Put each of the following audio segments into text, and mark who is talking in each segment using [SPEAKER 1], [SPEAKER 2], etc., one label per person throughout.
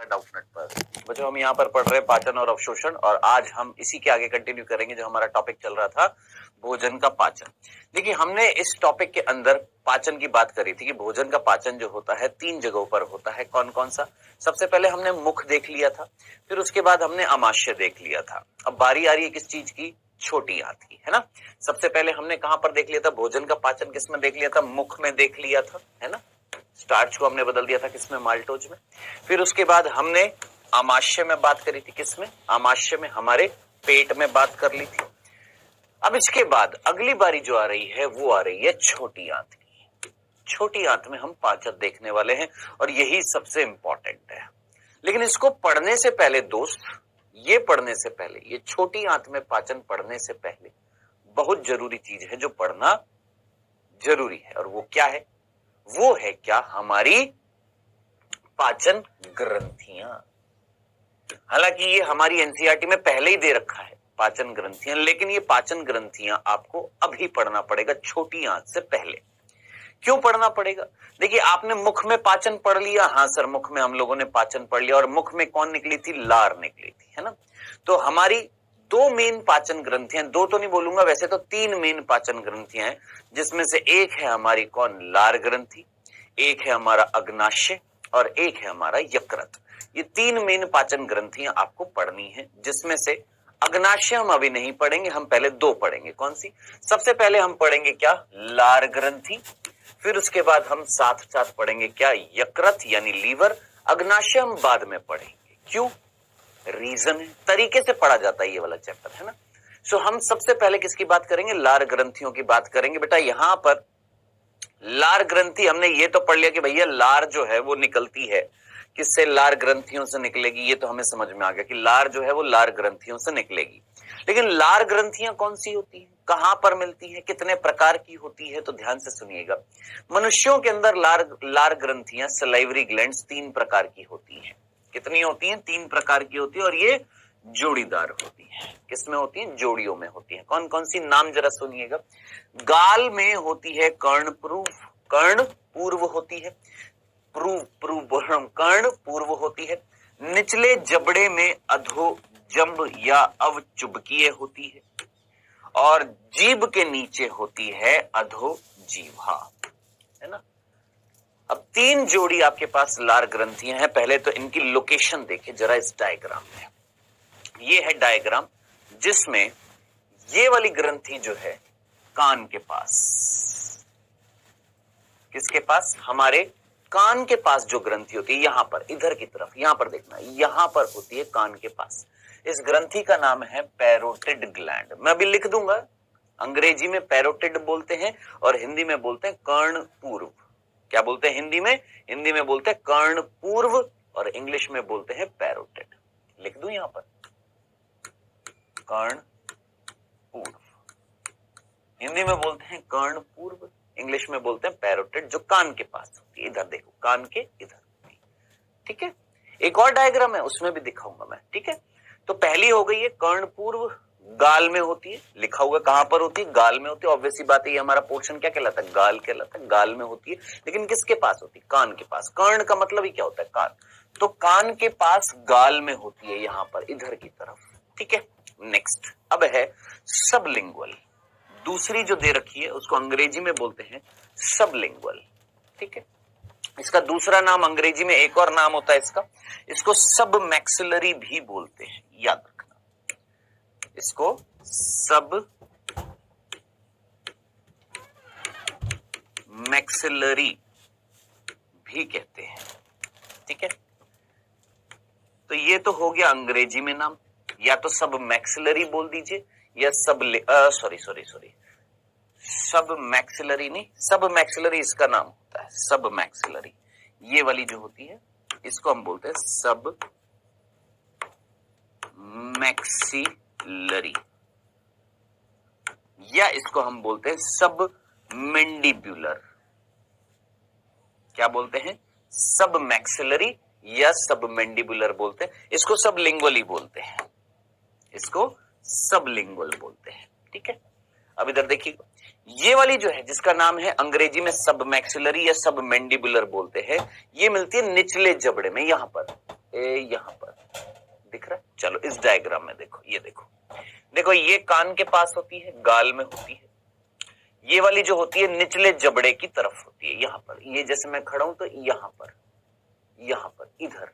[SPEAKER 1] Doubtnut पर। बच्चों हम यहाँ पर पढ़ रहे हैं पाचन और अवशोषण, और आज हम इसी के आगे कंटिन्यू करेंगे जो हमारा टॉपिक चल रहा था, भोजन का पाचन। देखिए हमने इस टॉपिक के अंदर पाचन की बात करी थी कि भोजन का पाचन जो होता है 3 जगहों पर होता है। कौन कौन सा? सबसे पहले हमने मुख देख लिया था, फिर उसके बाद हमने आमाशय देख लिया था। अब बारी आ रही है किस चीज की? छोटी आंत की, है ना। सबसे पहले हमने कहां पर देख लिया था भोजन का पाचन? किसमें देख लिया था? मुख में देख लिया था, है ना। स्टार्च को हमने बदल दिया था किसमें? माल्टोज में। फिर उसके बाद हमने आमाशय में बात करी थी, किसमें? आमाशय में, हमारे पेट में बात कर ली थी। अब इसके बाद अगली बारी जो आ रही है वो आ रही है छोटी आंत की। छोटी आंत में हम पाचन देखने वाले हैं और यही सबसे इंपॉर्टेंट है। लेकिन इसको पढ़ने से पहले दोस्त, ये पढ़ने से पहले, ये छोटी आंत में पाचन पढ़ने से पहले बहुत जरूरी चीज है जो पढ़ना जरूरी है, और वो क्या है? वो है क्या? हमारी पाचन ग्रंथियां। हालांकि ये हमारी एनसीईआरटी में पहले ही दे रखा है पाचन ग्रंथियां, लेकिन ये पाचन ग्रंथियां आपको अभी पढ़ना पड़ेगा छोटी आंत से पहले। क्यों पढ़ना पड़ेगा? देखिए आपने मुख में पाचन पढ़ लिया, हाँ सर मुख में हम लोगों ने पाचन पढ़ लिया, और मुख में कौन निकली थी? लार निकली थी, है ना। तो हमारी 2 मेन पाचन ग्रंथियां, 2 तो नहीं बोलूंगा, वैसे तो 3 मेन पाचन ग्रंथियां हैं, जिसमें से एक है हमारी कौन? लार ग्रंथि, एक है हमारा अग्नाशय और एक है हमारा यकृत। ये 3 मेन पाचन ग्रंथियां आपको पढ़नी है, जिसमें से अग्नाशय हम अभी नहीं पढ़ेंगे, हम पहले 2 पढ़ेंगे। कौन सी? सबसे पहले हम पढ़ेंगे क्या? लार ग्रंथि। फिर उसके बाद हम साथ साथ पढ़ेंगे क्या? यकृत यानी लीवर। अग्नाशय हम बाद में पढ़ेंगे। क्यों? रीजन है, तरीके से पढ़ा जाता है ये वाला चैप्टर, है ना। सो हम सबसे पहले किसकी बात करेंगे? लार ग्रंथियों की बात करेंगे। बेटा यहां पर लार ग्रंथि हमने ये तो पढ़ लिया कि भैया लार जो है वो निकलती है किससे? लार ग्रंथियों से निकलेगी, ये तो हमें समझ में आ गया कि लार जो है वो लार ग्रंथियों से निकलेगी। लेकिन लार ग्रंथियां कौन सी होती हैं, कहां पर मिलती हैं, कितने प्रकार की होती है? तो ध्यान से सुनिएगा। मनुष्यों के अंदर लार ग्रंथियां, सलाइवरी ग्लैंड्स 3 प्रकार की होती हैं। कितनी होती हैं? 3 प्रकार की होती है, और ये जोड़ीदार होती है। किसमें होती है? जोड़ियों में होती है। कौन कौन सी? नाम जरा सुनिएगा। गाल में होती है कर्णपूर्व, कर्णपूर्व होती है। कर्ण पूर्व होती है। निचले जबड़े में अधोजंब या अवचुबकीय होती है, और जीभ के नीचे होती है अधोजीवा, है ना। अब 3 जोड़ी आपके पास लार ग्रंथियां हैं। पहले तो इनकी लोकेशन देखिए जरा इस डायग्राम में। ये है डायग्राम जिसमें ये वाली ग्रंथि जो है कान के पास, किसके पास? हमारे कान के पास जो ग्रंथि होती है, यहां पर, इधर की तरफ, यहां पर देखना, यहां पर होती है कान के पास। इस ग्रंथि का नाम है पैरोटिड ग्लैंड। मैं अभी लिख दूंगा। अंग्रेजी में पैरोटिड बोलते हैं और हिंदी में बोलते हैं कर्णपूर्व। क्या बोलते हैं हिंदी में? हिंदी में बोलते हैं कर्णपूर्व और इंग्लिश में बोलते हैं पैरोटिड। लिख दूं यहां पर? कर्णपूर्व, हिंदी में बोलते हैं कर्णपूर्व, इंग्लिश में बोलते हैं पैरोटिड, जो कान के पास होती है। इधर देखो, कान के इधर होती है, ठीक है। एक और डायग्राम है, उसमें भी दिखाऊंगा मैं, ठीक है। तो पहली हो गई है कर्णपूर्व, गाल में होती है। लिखा हुआ कहां पर होती है? गाल में होती है। ऑब्वियस सी बात है, ये हमारा पोर्शन क्या कहलाता है? गाल कहलाता है। गाल में होती है, लेकिन किसके पास होती है? कान के पास। कर्ण का मतलब ही क्या होता है? कान। तो कान के पास गाल में होती है, यहां पर इधर की तरफ, ठीक है। नेक्स्ट अब है सबलिंगुअल। दूसरी जो दे रखी है उसको अंग्रेजी में बोलते हैं सबलिंगुअल, ठीक है। इसका दूसरा नाम अंग्रेजी में एक और नाम होता है इसको सब मैक्सिलरी भी बोलते हैं, याद रखना। इसको सब मैक्सिलरी भी कहते हैं, ठीक है। तो ये तो हो गया अंग्रेजी में नाम, या तो सब मैक्सिलरी बोल दीजिए या सब मैक्सिलरी नहीं, सब मैक्सिलरी इसका नाम होता है। सब मैक्सिलरी ये वाली जो होती है इसको हम बोलते हैं सब मैक्सिलरी, या इसको हम बोलते हैं सब मैंडिब्यूलर। क्या बोलते हैं? सब मैक्सिलरी या सब मैंडिबुलर बोलते हैं। इसको सब लिंगुअली बोलते हैं, इसको सब लिंगुअल बोलते हैं, ठीक है। अब इधर देखिए, ये वाली जो है जिसका नाम है अंग्रेजी में सब मैक्सिलरी या सब मैंडिबुलर बोलते हैं, ये मिलती है निचले जबड़े में, यहां पर यहां पर दिख रहा है। चलो इस डायग्राम में देखो, ये देखो, देखो ये कान के पास होती है, गाल में होती है, ये वाली जो होती है निचले जबड़े की तरफ होती है, यहां पर, ये जैसे मैं खड़ा हूं तो यहां पर इधर,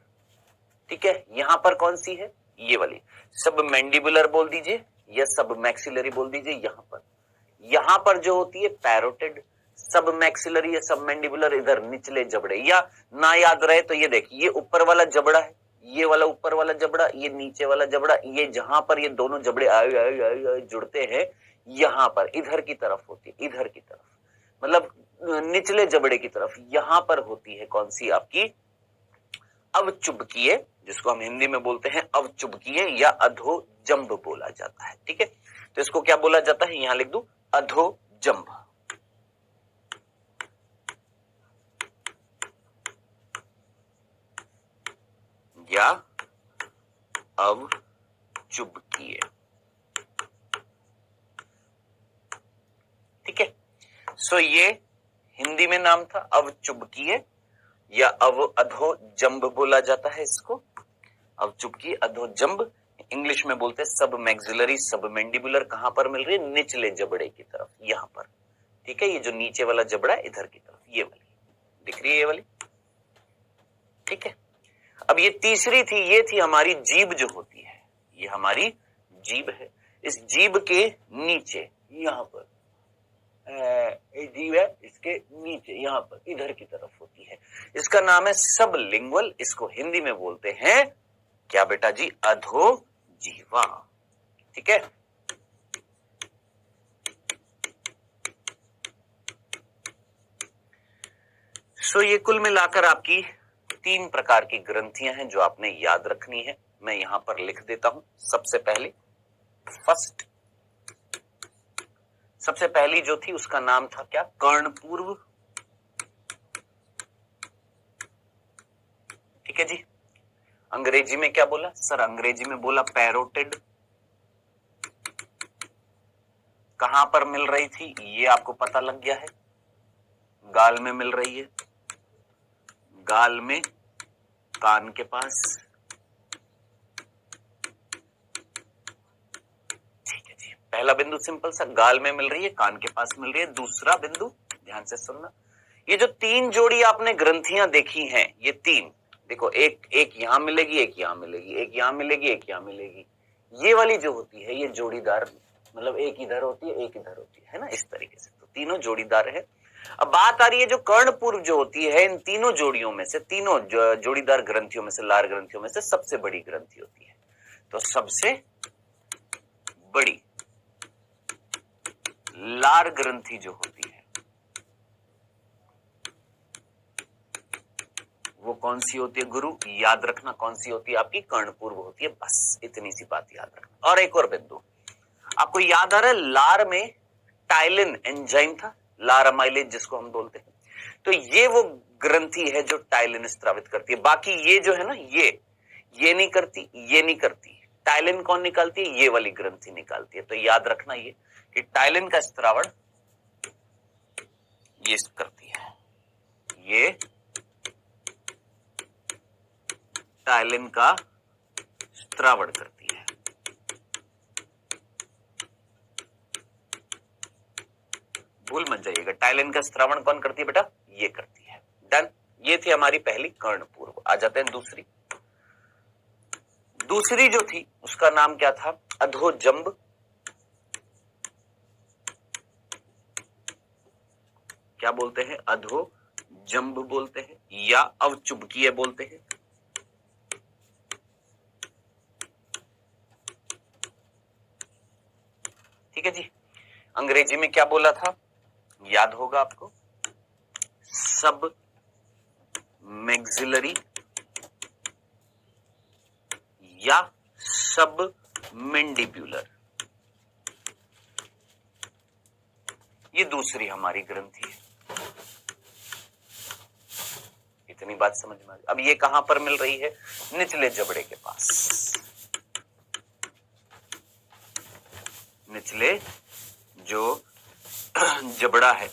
[SPEAKER 1] ठीक है। यहां पर कौन सी है, ये वाली, सब मैंडिबुलर बोल दीजिए या सब मैक्सिलरी बोल दीजिए। यहां पर जो होती है पैरोटिड, सब मैक्सिलरी या सब मैंडिबुलर इधर निचले जबड़े, या ना याद रहे तो ये देखिए, ये ऊपर वाला जबड़ा है, ये वाला ऊपर वाला जबड़ा, ये नीचे वाला जबड़ा, ये जहां पर ये दोनों जबड़े आए जुड़ते हैं, यहां पर इधर की तरफ होती है, इधर की तरफ, मतलब निचले जबड़े की तरफ, यहां पर होती है कौन सी आपकी अवचुबकीय, जिसको हम हिंदी में बोलते हैं अवचुबकीय या अधोजंब बोला जाता है, ठीक है। तो इसको क्या बोला जाता है, यहां लिख दूं, अधोजंब या अवचुबकीय, ठीक है। सो ये हिंदी में नाम था अवचुबकीय या अधोजंब बोला जाता है इसको, अवचुबकीय अधोजंब। इंग्लिश में बोलते हैं सब मैक्सिलरी सब मैंडिबुलर, कहां पर मिल रही है, निचले जबड़े की तरफ, यहां पर, ठीक है। ये जो नीचे वाला जबड़ा है इधर की तरफ, ये वाली दिख रही है, ये वाली, ठीक है। अब ये तीसरी थी, ये थी हमारी जीभ जो होती है, ये हमारी जीभ है। इस जीभ के नीचे यहां पर जीभ है, इसके नीचे यहां पर इधर की तरफ होती है, इसका नाम है सबलिंगुअल, इसको हिंदी में बोलते हैं क्या बेटा जी, अधोजीवा, ठीक है। सो ये कुल मिलाकर आपकी 3 प्रकार की ग्रंथियां हैं जो आपने याद रखनी है। मैं यहां पर लिख देता हूं। सबसे पहली जो थी उसका नाम था क्या, कर्णपूर्व, ठीक है जी। अंग्रेजी में क्या बोला सर, अंग्रेजी में बोला पैरोटिड। कहां पर मिल रही थी ये आपको पता लग गया है, गाल में मिल रही है, गाल में, कान के पास, ठीक है जी। पहला बिंदु सिंपल सा, गाल में मिल रही है, कान के पास मिल रही है। दूसरा बिंदु ध्यान से सुनना, ये जो 3 जोड़ी आपने ग्रंथियां देखी हैं, ये 3 देखो, एक यहां मिलेगी, एक यहां मिलेगी, एक यहां मिलेगी, एक यहां मिलेगी, ये वाली जो होती है ये जोड़ीदार, मतलब एक इधर होती है एक इधर होती है ना, इस तरीके से, तो तीनों जोड़ीदार है। अब बात आ रही है जो कर्णपूर्व जो होती है, इन तीनों जोड़ियों में से, तीनों जोड़ीदार ग्रंथियों में से, लार ग्रंथियों में से सबसे बड़ी ग्रंथि होती है। तो सबसे बड़ी लार ग्रंथि जो होती है वो कौन सी होती है गुरु, याद रखना, कौन सी होती है आपकी, कर्णपूर्व होती है, बस इतनी सी बात याद रखना। और एक और बिंदु आपको याद आ रहा है, लार में टाइलिन एंजाइम था, लार अमाइलेज जिसको हम बोलते हैं, तो ये वो ग्रंथि है जो टाइलिन स्त्रावित करती है। बाकी ये जो है ना, ये नहीं करती, ये नहीं करती। टाइलिन कौन निकालती है, ये वाली ग्रंथि निकालती है। तो याद रखना ये कि टाइलिन का स्त्रावण ये करती है, ये टाइलिन का स्त्रावण करती है। भूल मत जाइएगा, टाइलिन का स्त्रावण कौन करती है बेटा, ये करती है। डन, ये थी हमारी पहली कर्णपूर्व। आ जाते हैं दूसरी जो थी उसका नाम क्या था, अधोजंब, क्या बोलते हैं, अधोजंब बोलते हैं या अवचुबकीय बोलते हैं, ठीक है जी। अंग्रेजी में क्या बोला था, याद होगा आपको, सब मैक्सिलरी या सब मैंडिब्यूलर, ये दूसरी हमारी ग्रंथि है। इतनी बात समझ में आ गई। अब ये कहां पर मिल रही है, निचले जबड़े के पास, निचले जो जबड़ा है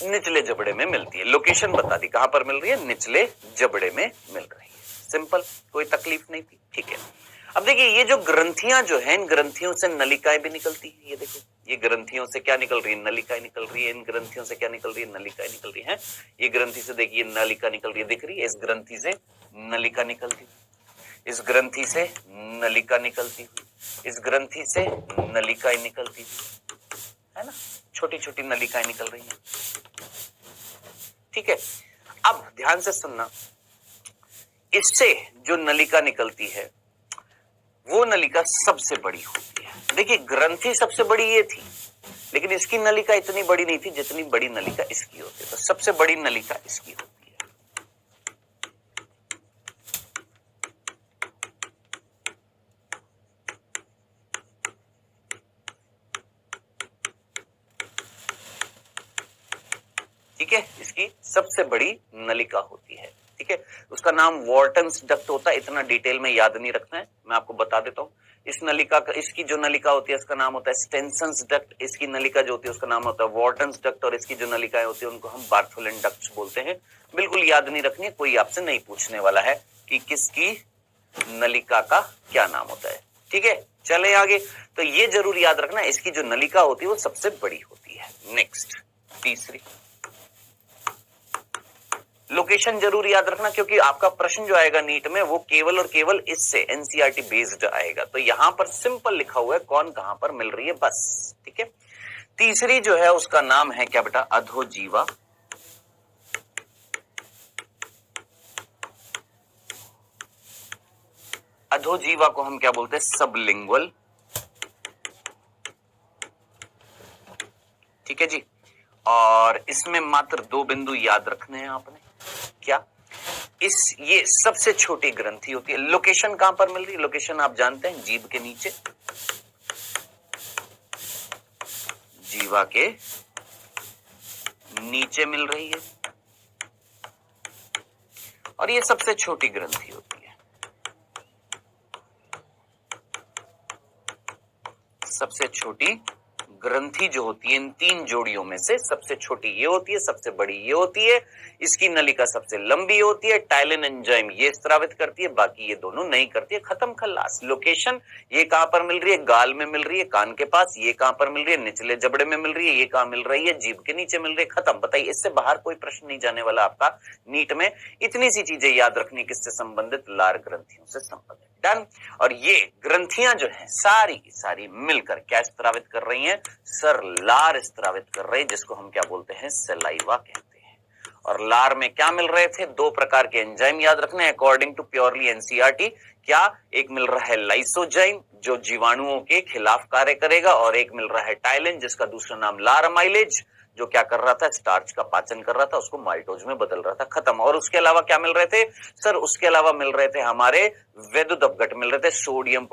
[SPEAKER 1] निचले जबड़े में मिलती है। लोकेशन बता दी कहां पर मिल रही है, निचले जबड़े में मिल रही है। सिंपल, कोई तकलीफ नहीं थी। ठीक है, अब देखिए ये जो ग्रंथियां जो है, इन ग्रंथियों से नलिकाएं भी निकलती है। ये देखो, ये ग्रंथियों से क्या निकल रही है, नलिकाएं निकल रही है। इन ग्रंथियों से क्या निकल रही है, नलिकाएं निकल रही है। ये ग्रंथि से देखिए नलिका निकल रही है, दिख रही है, इस ग्रंथि से नलिका निकलती है, इस ग्रंथि से नलिका निकलती हुई, इस ग्रंथि से नलिकाएं निकलती हुई, है ना, छोटी छोटी नलिकाएं निकल रही हैं। ठीक है, अब ध्यान से सुनना, इससे जो नलिका निकलती है वो नलिका सबसे बड़ी होती है। देखिए ग्रंथि सबसे बड़ी ये थी, लेकिन इसकी नलिका इतनी बड़ी नहीं थी जितनी बड़ी नलिका इसकी होती है। तो सबसे बड़ी नलिका इसकी होती है। ठीक है, इसकी सबसे बड़ी नलिका होती है। ठीक है, उसका नाम वॉर्टन्स डक्ट होता है। इतना डिटेल में याद नहीं रखना है, मैं आपको बता देता हूं। इस नलिका का, इसकी जो नलिका होती है इसका नाम होता है स्टेनसन्स डक्ट। इसकी नलिका जो होती है उसका नाम होता है वॉर्टन्स डक्ट, और इसकी जो नलिकाएं होती है उनको हम बार्थोलिन डक्ट्स बोलते हैं। बिल्कुल याद नहीं रखनी है, कोई आपसे नहीं पूछने वाला है कि किसकी नलिका का क्या नाम होता है। ठीक है, चले आगे। तो ये जरूर याद रखना, इसकी जो नलिका होती है वो सबसे बड़ी होती है। नेक्स्ट, तीसरी लोकेशन जरूर याद रखना, क्योंकि आपका प्रश्न जो आएगा नीट में वो केवल और केवल इससे एनसीईआरटी बेस्ड आएगा। तो यहां पर सिंपल लिखा हुआ है कौन कहां पर मिल रही है, बस। ठीक है, तीसरी जो है उसका नाम है क्या बेटा, अधोजीवा। अधोजीवा को हम क्या बोलते हैं, सबलिंगुअल। ठीक है जी, और इसमें मात्र 2 बिंदु याद रखने हैं आपने। क्या, ये सबसे छोटी ग्रंथि होती है। लोकेशन कहां पर मिल रही है, लोकेशन आप जानते हैं, जीभ के नीचे, जीवा के नीचे मिल रही है, और ये सबसे छोटी ग्रंथि होती है। सबसे छोटी ग्रंथि जो होती है इन 3 जोड़ियों में से सबसे छोटी ये होती है, सबसे बड़ी ये होती है। इसकी नलिका सबसे लंबी होती है। टाइलिन एंजाइम ये स्रावित करती है, बाकी ये दोनों नहीं करती है। खत्म खल्लास। लोकेशन ये कहां पर मिल रही है, गाल में मिल रही है, कान के पास। ये कहां पर मिल रही है, निचले जबड़े में मिल रही है। ये कहां मिल रही है, जीभ के नीचे मिल रही है। खत्म। बताइए, इससे बाहर कोई प्रश्न नहीं जाने वाला आपका नीट में। इतनी सी चीजें याद रखनी, किससे संबंधित, लार ग्रंथियों से संबंधित। डन। और ये ग्रंथियां जो है सारी की सारी मिलकर क्या स्त्रावित कर रही हैं, सर लार स्त्रावित कर रही है, जिसको हम क्या बोलते हैं, सलाइवा कहते हैं। और लार में क्या मिल रहे थे, 2 प्रकार के एंजाइम याद रखने अकॉर्डिंग टू प्योरली एनसीईआरटी। क्या, एक मिल रहा है लाइसोजाइम जो जीवाणुओं के खिलाफ कार्य करेगा, और एक मिल रहा है टाइलिन जिसका दूसरा नाम लार अमाइलेज, जो क्या कर रहा था, स्टार्च का पाचन कर रहा था, उसको माल्टोज में बदल रहा था। खत्म। और उसके अलावा क्या मिल रहे थे सर, उसके अलावा मिल रहे थे हमारे वैद्युत अपघट मिल रहे थे, सोडियम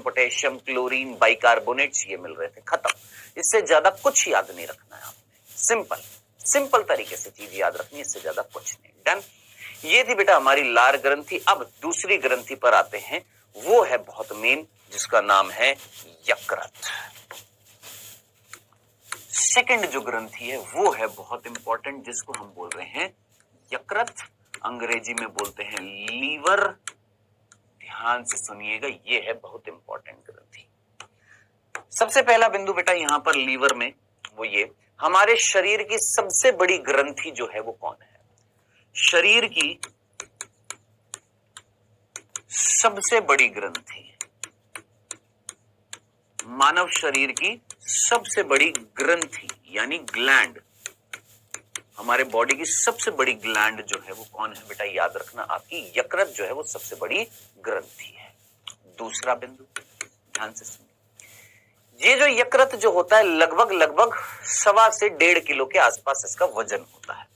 [SPEAKER 1] पोटेशियम क्लोरीन बाइकार्बोनेट्स ये मिल रहे थे। खत्म। इससे ज्यादा कुछ याद नहीं रखना है आपने। सिंपल तरीके से चीज याद रखनी, इससे ज्यादा कुछ नहीं। डन। ये थी बेटा हमारी लार ग्रंथि। अब दूसरी ग्रंथि पर आते हैं, वो है बहुत मेन, जिसका नाम है यकृत। सेकंड जो ग्रंथि है वो है बहुत इंपॉर्टेंट, जिसको हम बोल रहे हैं यकृत, अंग्रेजी में बोलते हैं लीवर। ध्यान से सुनिएगा, ये है बहुत इंपॉर्टेंट ग्रंथि। सबसे पहला बिंदु बेटा यहां पर लीवर में, वो ये, हमारे शरीर की सबसे बड़ी ग्रंथि जो है वो कौन है, शरीर की सबसे बड़ी ग्रंथि, मानव शरीर की सबसे बड़ी ग्रंथि यानी ग्लैंड, हमारे बॉडी की सबसे बड़ी ग्लैंड जो है वो कौन है बेटा, याद रखना, आपकी यकृत जो है वो सबसे बड़ी ग्रंथि है। दूसरा बिंदु ध्यान से सुनिए, ये जो यकृत जो होता है लगभग 1.25 से 1.5 किलो के आसपास इसका वजन होता है।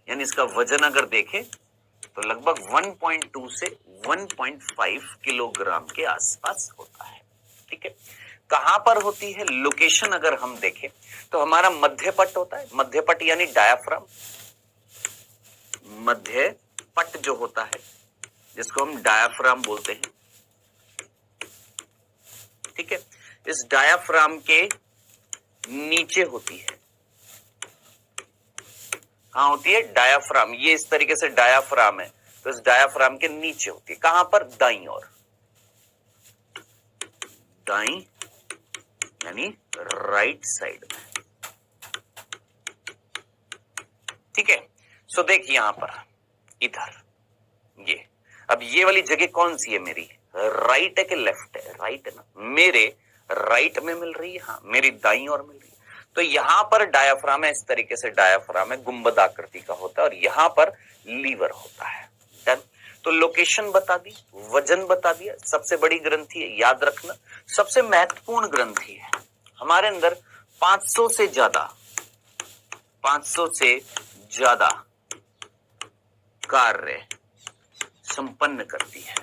[SPEAKER 1] यानी इसका वजन अगर देखें तो लगभग 1.2 से 1.5 किलोग्राम के आसपास होता है। ठीक है, कहां पर होती है, लोकेशन अगर हम देखें तो हमारा मध्यपट होता है, मध्यपट यानी डायाफ्राम, मध्यपट जो होता है जिसको हम डायाफ्राम बोलते हैं। ठीक है, इस डायाफ्राम के नीचे होती है कहाँ होती है? डायाफ्राम। ये इस तरीके से डायाफ्राम है, तो इस डायाफ्राम के नीचे होती है। कहां पर? दाईं ओर, दाईं यानी राइट साइड में। ठीक है, सो देखिए यहां पर, इधर ये, अब ये वाली जगह कौन सी है मेरी? राइट है कि लेफ्ट है? राइट है ना, मेरे राइट में मिल रही है, हाँ मेरी दाईं ओर मिल रही है। तो यहां पर डायाफ्राम है, इस तरीके से डायाफ्राम है, गुंबद आकृति का होता है, और यहां पर लीवर होता है। डन। तो लोकेशन बता दी, वजन बता दिया, सबसे बड़ी ग्रंथि है, याद रखना सबसे महत्वपूर्ण ग्रंथि है हमारे अंदर। 500 से ज्यादा, 500 से ज्यादा कार्य संपन्न करती है।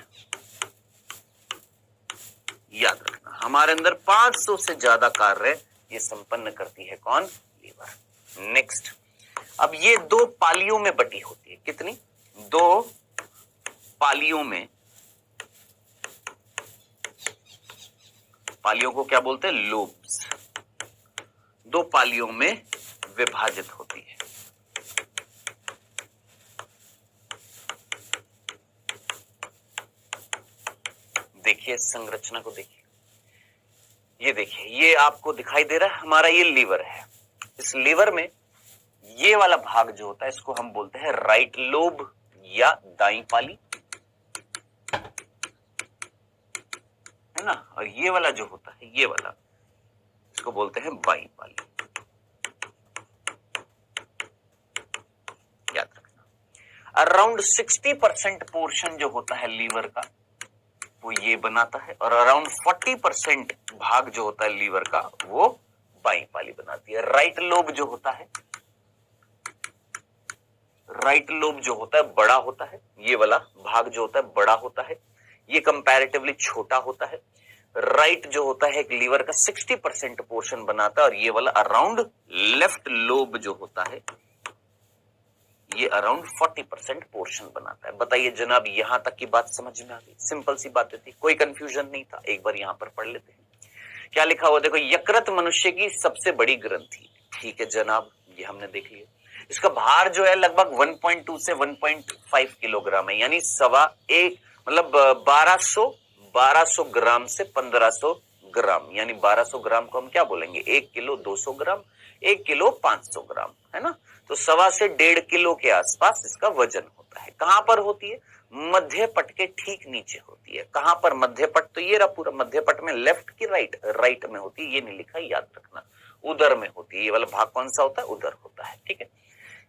[SPEAKER 1] याद रखना हमारे अंदर 500 से ज्यादा कार्य ये संपन्न करती है। कौन? लीवर। नेक्स्ट, अब ये दो पालियों में बटी होती है। कितनी? दो पालियों में। पालियों को क्या बोलते हैं? लोब्स। दो पालियों में विभाजित होती है। देखिए संरचना को देखिए, ये देखिए, ये आपको दिखाई दे रहा है हमारा ये लीवर है। इस लीवर में ये वाला भाग जो होता है इसको हम बोलते हैं राइट लोब या दाईं पाली, है ना, और ये वाला जो होता है, ये वाला, इसको बोलते हैं बाईं पाली। याद रखना अराउंड 60% पोर्शन जो होता है लीवर का वो ये बनाता है, और अराउंड 40% भाग जो होता है लीवर का वो बाईं पाली बनाती है। राइट लोब जो होता है, राइट लोब जो होता है बड़ा होता है, ये वाला भाग जो होता है बड़ा होता है, ये कंपैरेटिवली छोटा होता है। राइट जो होता है एक लीवर का 60% पोर्शन बनाता है, और ये वाला अराउंड लेफ्ट लोब जो होता है ये अराउंड 40% पोर्शन बनाता है। बताइए जनाब, यहां तक की बात समझ में आ गई? सिंपल सी बात थी, कोई कंफ्यूजन नहीं था। एक बार यहां पर पढ़ लेते हैं क्या लिखा हुआ। देखो, यकृत मनुष्य की सबसे बड़ी ग्रंथि। ठीक है जनाब, ये हमने देख लिया। इसका भार जो है लगभग 1.2 से 1.5 किलोग्राम है, यानी सवा एक, मतलब 1200 ग्राम से 1500 ग्राम, यानी 1200 ग्राम को हम क्या बोलेंगे? 1 किलो 200 ग्राम, 1 किलो 500 ग्राम, है ना। तो सवा से 1.5 किलो के आसपास इसका वजन होता है। कहां पर होती है? मध्य पट के ठीक नीचे होती है। कहां पर? मध्य पट, तो ये रहा पूरा मध्य पट में, लेफ्ट की राइट? राइट में होती है, ये नहीं लिखा, याद रखना। उदर में होती है, ये वाला भाग कौन सा होता है? उदर होता है। ठीक है,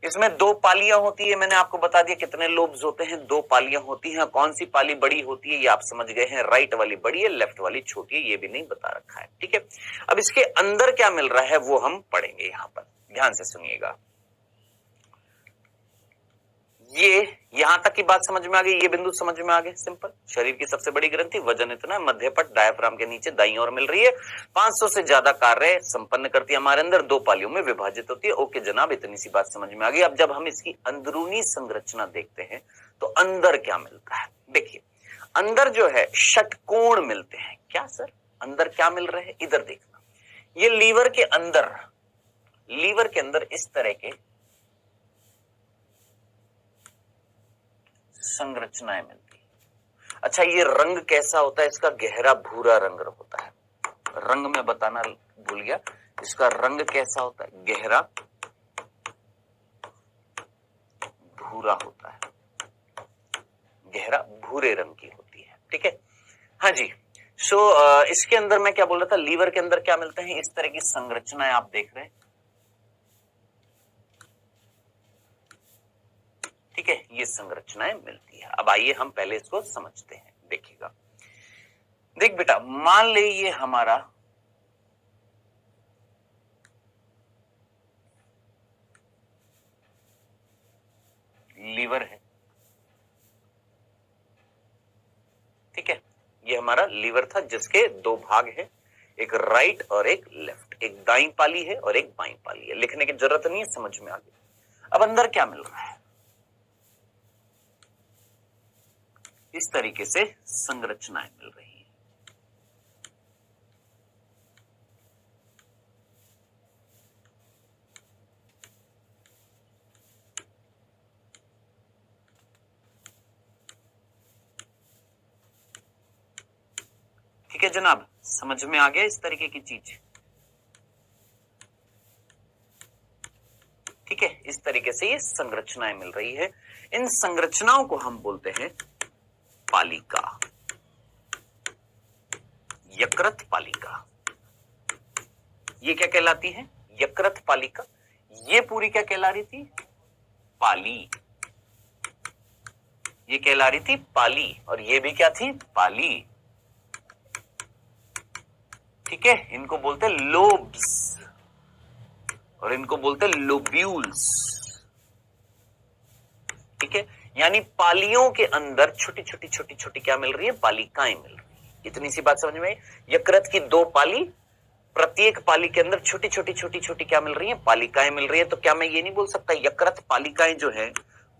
[SPEAKER 1] इसमें दो पालियां होती है, मैंने आपको बता दिया कितने लोब्स होते हैं, दो पालियां होती हैं। कौन सी पाली बड़ी होती है ये आप समझ गए हैं, राइट वाली बड़ी है, लेफ्ट वाली छोटी है, ये भी नहीं बता रखा है। ठीक है, अब इसके अंदर क्या मिल रहा है वो हम पढ़ेंगे। यहां पर ध्यान से सुनिएगा, ये यहां तक की बात समझ में आ गई, ये बिंदु समझ में आ गए। सिंपल, शरीर की सबसे बड़ी ग्रंथि, वजन इतना है, मध्यपट डायफ्राम के नीचे दाईं ओर मिल रही है, 500 से ज्यादा कार्य संपन्न करती है, हमारे अंदर दो पालियों में विभाजित होती है। ओके जनाब, इतनी सी बात समझ में आ गई। अब जब हम इसकी अंदरूनी संरचना देखते हैं तो अंदर क्या मिलता है? देखिए, अंदर जो है षटकोण मिलते हैं। क्या सर, अंदर क्या मिल रहे हैं? इधर देखना, ये लीवर के अंदर, लीवर के अंदर इस तरह के संरचनाएं मिलती है। अच्छा, ये रंग कैसा होता है? इसका गहरा भूरा रंग होता है। रंग में बताना भूल गया, इसका रंग कैसा होता है? गहरा भूरा होता है, गहरा भूरे रंग की होती है। ठीक है, हाँ जी। सो इसके अंदर मैं क्या बोल रहा था, लीवर के अंदर क्या मिलते हैं? इस तरह की संरचनाएं आप देख रहे हैं। ठीक है, ये संरचनाएं मिलती है। अब आइए हम पहले इसको समझते हैं। देखिएगा, देख बेटा, मान ले ये हमारा लीवर है। ठीक है, ये हमारा लीवर था जिसके दो भाग हैं, एक राइट और एक लेफ्ट, एक दाईं पाली है और एक बाईं पाली है। लिखने की जरूरत नहीं है, समझ में आ गया। अब अंदर क्या मिल रहा है? इस तरीके से संरचनाएं मिल रही हैं। है जनाब, समझ में आ गया इस तरीके की चीज? ठीक है, इस तरीके से ये संरचनाएं मिल रही है। इन संरचनाओं को हम बोलते हैं पालिका, यकृत पालिका। ये क्या कहलाती है? यकृत पालिका। ये पूरी क्या कहला रही थी? पाली। ये कहला रही थी पाली, और ये भी क्या थी? पाली। ठीक है, इनको बोलते हैं लोब्स और इनको बोलते हैं लोब्यूल्स। ठीक है, यानी पालियों के अंदर छोटी छोटी छोटी छोटी क्या मिल रही है? पालिकाएं मिल रही है। इतनी सी बात समझ में आई? यकृत की 2 पाली, प्रत्येक पाली के अंदर छोटी छोटी छोटी छोटी क्या मिल रही है? पालिकाएं मिल रही है। तो क्या मैं ये नहीं बोल सकता यकृत पालिकाएं जो है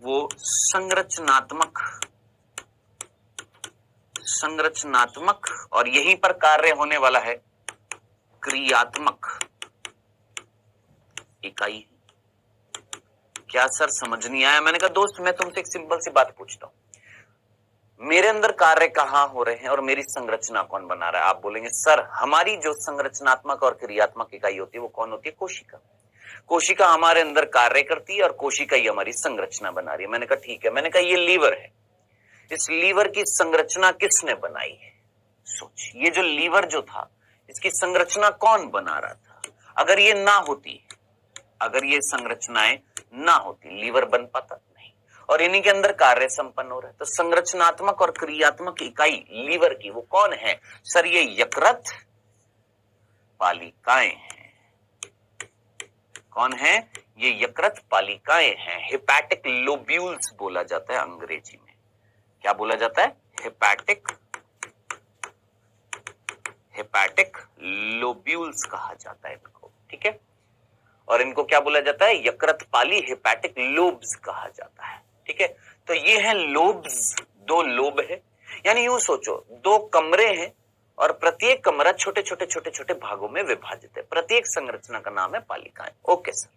[SPEAKER 1] वो संरचनात्मक और यहीं पर कार्य होने वाला है क्रियात्मक इकाई? क्या सर समझ नहीं आया? मैंने कहा दोस्त मैं तुमसे एक सिंपल सी बात पूछता हूं, मेरे अंदर कार्य कहां हो रहे हैं और मेरी संरचना कौन बना रहा है? आप बोलेंगे सर हमारी जो संरचनात्मक और क्रियात्मक इकाई होती है वो कौन होती है? कोशिका। कोशिका हमारे अंदर कार्य करती है और कोशिका ही हमारी संरचना बना रही है। मैंने कहा ठीक है। मैंने कहा ये लीवर है, इस लीवर की संरचना किसने बनाई है? सोच, ये जो लीवर जो था इसकी संरचना कौन बना रहा था? अगर ये ना होती, अगर ये संरचनाएं ना होती, लीवर बन पाता नहीं। और इन्हीं के अंदर कार्य संपन्न हो रहा है। तो संरचनात्मक और क्रियात्मक इकाई लीवर की वो कौन है? सर ये यकृत पालिकाएं हैं। कौन है? ये यकृत पालिकाएं हैं। हेपैटिक लोब्यूल्स बोला जाता है अंग्रेजी में। क्या बोला जाता है? हेपैटिक लोब्यूल्स कहा जाता है इनको। ठीक है, और इनको क्या बोला जाता है? यकृत पाली हेपैटिक लोब्स कहा जाता है। ठीक है, तो ये है लोब्स, 2 लोब है। यानी यूं सोचो 2 कमरे हैं और प्रत्येक कमरा छोटे छोटे छोटे छोटे भागों में विभाजित है। प्रत्येक संरचना का नाम है पालिकाएं। ओके सर,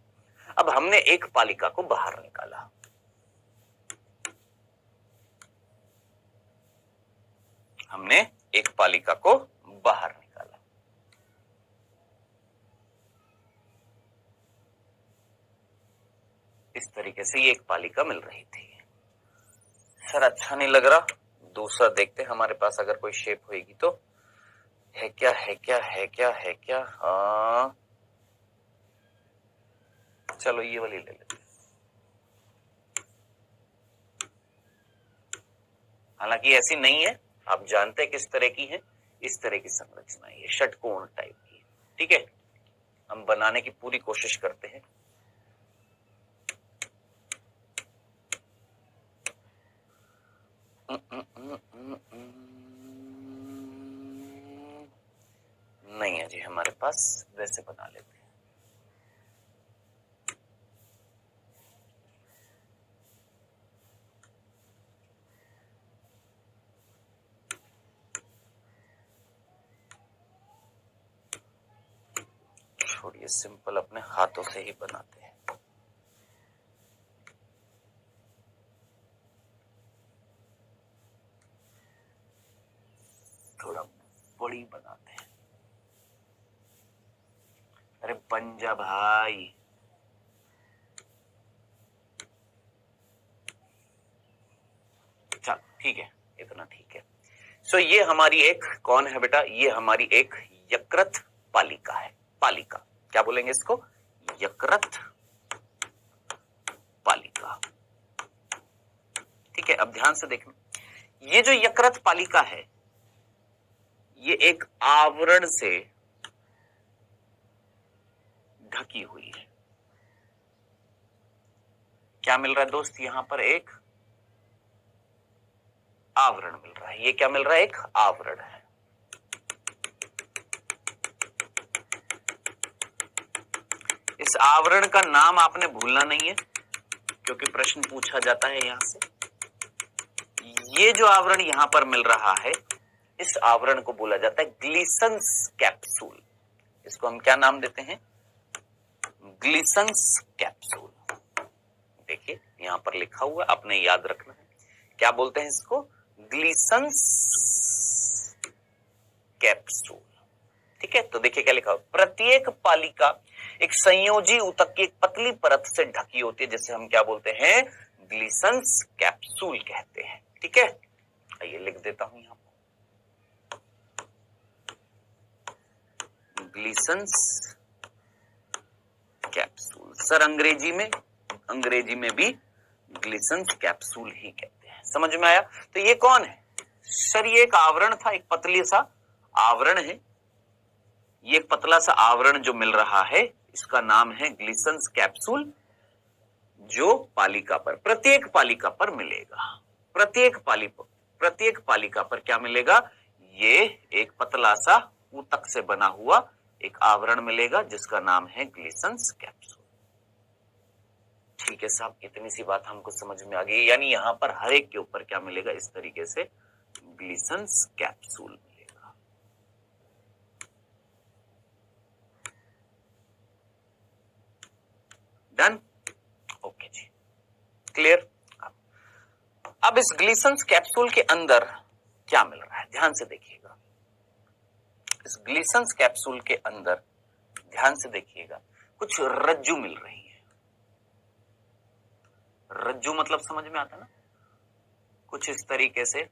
[SPEAKER 1] अब हमने एक पालिका को बाहर निकाला। हमने एक पालिका को बाहर निकाला। इस तरीके से ये एक पालिका मिल रही थी। सर अच्छा नहीं लग रहा, दूसरा देखते हैं हमारे पास अगर कोई शेप होगी तो। है क्या? है क्या? है क्या? है क्या? हाँ चलो ये वाली ले लेते। हालांकि ऐसी नहीं है, आप जानते हैं किस तरह की है। इस तरह की संरचना है, षटकोण टाइप की। ठीक है, हम बनाने की पूरी कोशिश करते हैं। नहीं है जी हमारे पास, वैसे बना लेते हैं। छोड़िए, सिंपल अपने हाथों से ही बनाते हैं। थोड़ा बड़ी बनाते हैं। अरे बन जा भाई। चल ठीक है, इतना ठीक है। सो ये हमारी एक कौन है बेटा? ये हमारी एक यकृत पालिका है। पालिका क्या बोलेंगे इसको? यकृत पालिका। ठीक है, अब ध्यान से देखना, ये जो यकृत पालिका है ये एक आवरण से ढकी हुई है। क्या मिल रहा है दोस्त? यहां पर एक आवरण मिल रहा है। ये क्या मिल रहा है? एक आवरण है। इस आवरण का नाम आपने भूलना नहीं है क्योंकि प्रश्न पूछा जाता है यहां से। ये जो आवरण यहां पर मिल रहा है इस आवरण को बोला जाता है ग्लीसंस कैप्सूल। इसको हम क्या नाम देते हैं? ग्लीसंस कैप्सूल। देखिए यहां पर लिखा हुआ, आपने याद रखना है। क्या बोलते हैं इसको? ग्लीसंस कैप्सूल। ठीक है, तो देखिए क्या लिखा हुआ, प्रत्येक पालिका एक संयोजी ऊतक की एक पतली परत से ढकी होती है, जिसे हम क्या बोलते हैं, ग्लिसन्स कैप्सूल कहते हैं। ठीक है, ये लिख देता हूं यहां, ग्लिसन्स कैप्सूल। सर अंग्रेजी में भी ग्लिसन्स कैप्सूल ही कहते हैं। समझ में आया? तो ये कौन है सर? ये एक आवरण था, एक पतली सा आवरण है। ये एक पतला सा आवरण जो मिल रहा है, इसका नाम है ग्लिसन्स कैप्सूल, जो पालिका पर, प्रत्येक पालिका पर मिलेगा। प्रत्येक पालिका पर क्या मिलेगा? ये एक पतला सा ऊतक से बना हुआ एक आवरण मिलेगा, जिसका नाम है ग्लिसन्स कैप्सूल। ठीक है साहब, इतनी सी बात हमको समझ में आ गई। यानी यहां पर हर एक के ऊपर क्या मिलेगा, इस तरीके से ग्लिसन्स कैप्सूल मिलेगा। डन? ओके जी, क्लियर। अब इस ग्लिसन्स कैप्सूल के अंदर क्या मिल रहा है, ध्यान से देखिएगा। इस ग्लिसन्स कैप्सूल के अंदर ध्यान से देखिएगा, कुछ रज्जु मिल रही है। रज्जु मतलब समझ में आता ना, कुछ इस तरीके से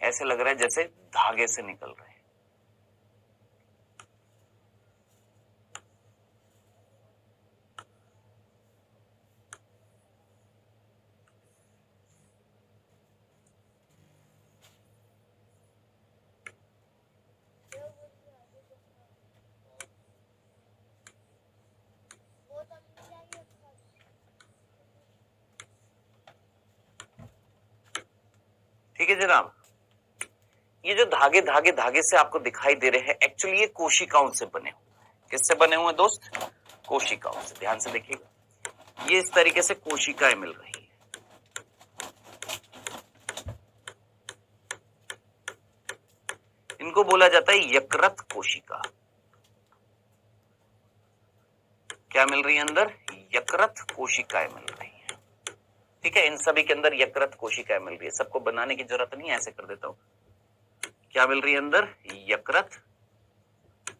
[SPEAKER 1] ऐसे लग रहा है जैसे धागे से निकल रहे हैं। ठीक है जनाब, ये जो धागे धागे धागे से आपको दिखाई दे रहे हैं, एक्चुअली ये कोशिकाओं से बने हुए हैं। किससे बने हुए हैं दोस्त? कोशिकाओं से। ध्यान से देखिएगा, ये इस तरीके से कोशिकाएं मिल रही है। इनको बोला जाता है यकृत कोशिका। क्या मिल रही है अंदर? यकृत कोशिकाएं मिल रही है। ठीक है, इन सभी के अंदर यकृत कोशिकाएं मिल रही है। सबको बनाने की जरूरत नहीं है, ऐसे कर देता हूं। क्या मिल रही है अंदर? यकृत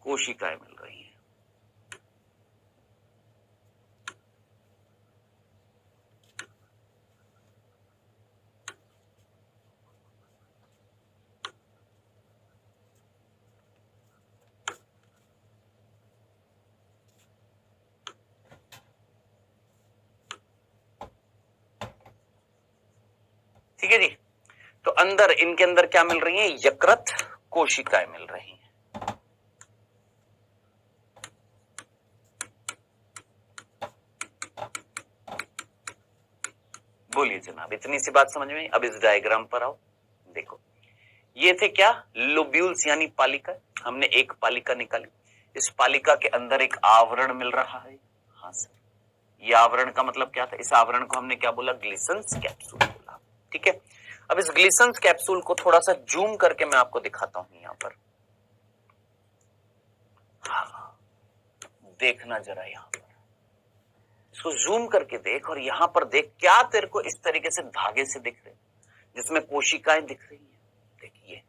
[SPEAKER 1] कोशिकाएं मिल रही है। ठीक है जी, तो अंदर, इनके अंदर क्या मिल रही है? यकृत कोशिकाएं मिल रही हैं। बोलिए जनाब, इतनी सी बात समझ में? अब इस डायग्राम पर आओ, देखो। ये थे क्या? लोब्यूल्स यानी पालिका। हमने एक पालिका निकाली, इस पालिका के अंदर एक आवरण मिल रहा है। हाँ सर, ये आवरण का मतलब क्या था? इस आवरण को हमने क्या बोला? ग्लिसन्स कैप्सूल बोला। ठीक है, अब इस ग्लिसन्स कैप्सूल को थोड़ा सा जूम करके मैं आपको दिखाता हूं यहां पर। हाँ, देखना जरा यहां पर, इसको जूम करके देख, और यहां पर देख, क्या तेरे को इस तरीके से धागे से दिख रहे, जिसमें कोशिकाएं दिख रही है। देखिए,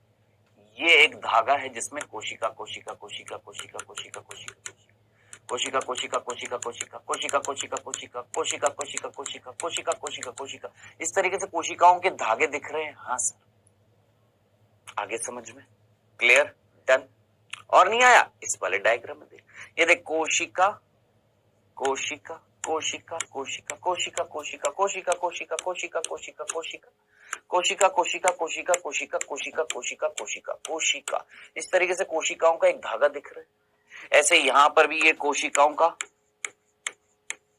[SPEAKER 1] ये एक धागा है जिसमें कोशिका कोशिका कोशिका कोशिका कोशिका कोशिका कोशिका कोशिका कोशिका कोशिका कोशिका कोशिका कोशिका कोशिका कोशिका कोशिका कोशिका कोशिका कोशिका, इस तरीके से कोशिकाओं के धागे दिख रहे हैं। हाँ सर, आगे समझ में? क्लियर? डन? और नहीं आया? इस वाले डायग्राम में देख, ये देख, कोशिका कोशिका कोशिका कोशिका कोशिका कोशिका कोशिका कोशिका कोशिका कोशिका कोशिका कोशिका कोशिका कोशिका कोशिका कोशिका कोशिका कोशिका कोशिका, इस तरीके से कोशिकाओं का एक धागा दिख रहा है। ऐसे यहां पर भी ये कोशिकाओं का,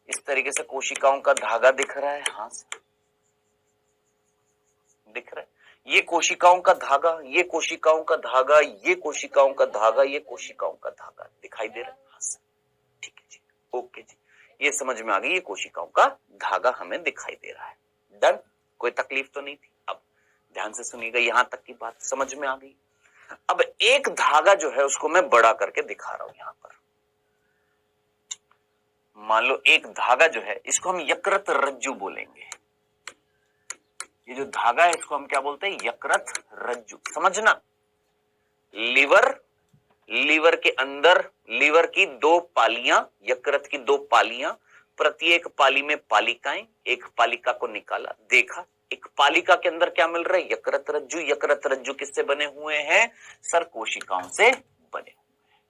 [SPEAKER 1] इस तरीके से कोशिकाओं का धागा दिख रहा है। हाँ सर, दिख रहा है। ये कोशिकाओं का धागा, ये कोशिकाओं का धागा, ये कोशिकाओं का धागा, ये कोशिकाओं का धागा दिखाई दे रहा है। हाँ सर, ठीक है जी, ओके जी, ये समझ में आ गई। ये कोशिकाओं का धागा हमें दिखाई दे रहा है। डन? कोई तकलीफ तो नहीं थी? अब ध्यान से सुनिएगा, यहां तक की बात समझ में आ गई। अब एक धागा जो है उसको मैं बड़ा करके दिखा रहा हूं यहां पर। मान लो एक धागा जो है, इसको हम यकृत रज्जु बोलेंगे। ये जो धागा है इसको हम क्या बोलते हैं? यकृत रज्जु। समझना, लीवर के अंदर लीवर की दो पालियां, यकृत की दो पालियां, प्रत्येक पाली में पालिकाएं, एक पालिका को निकाला, देखा एक पालिका के अंदर क्या मिल रहा है? यकृत रज्जु। यकृत रज्जु किससे बने हुए हैं? सर कोशिकाओं से बने हुए हैं।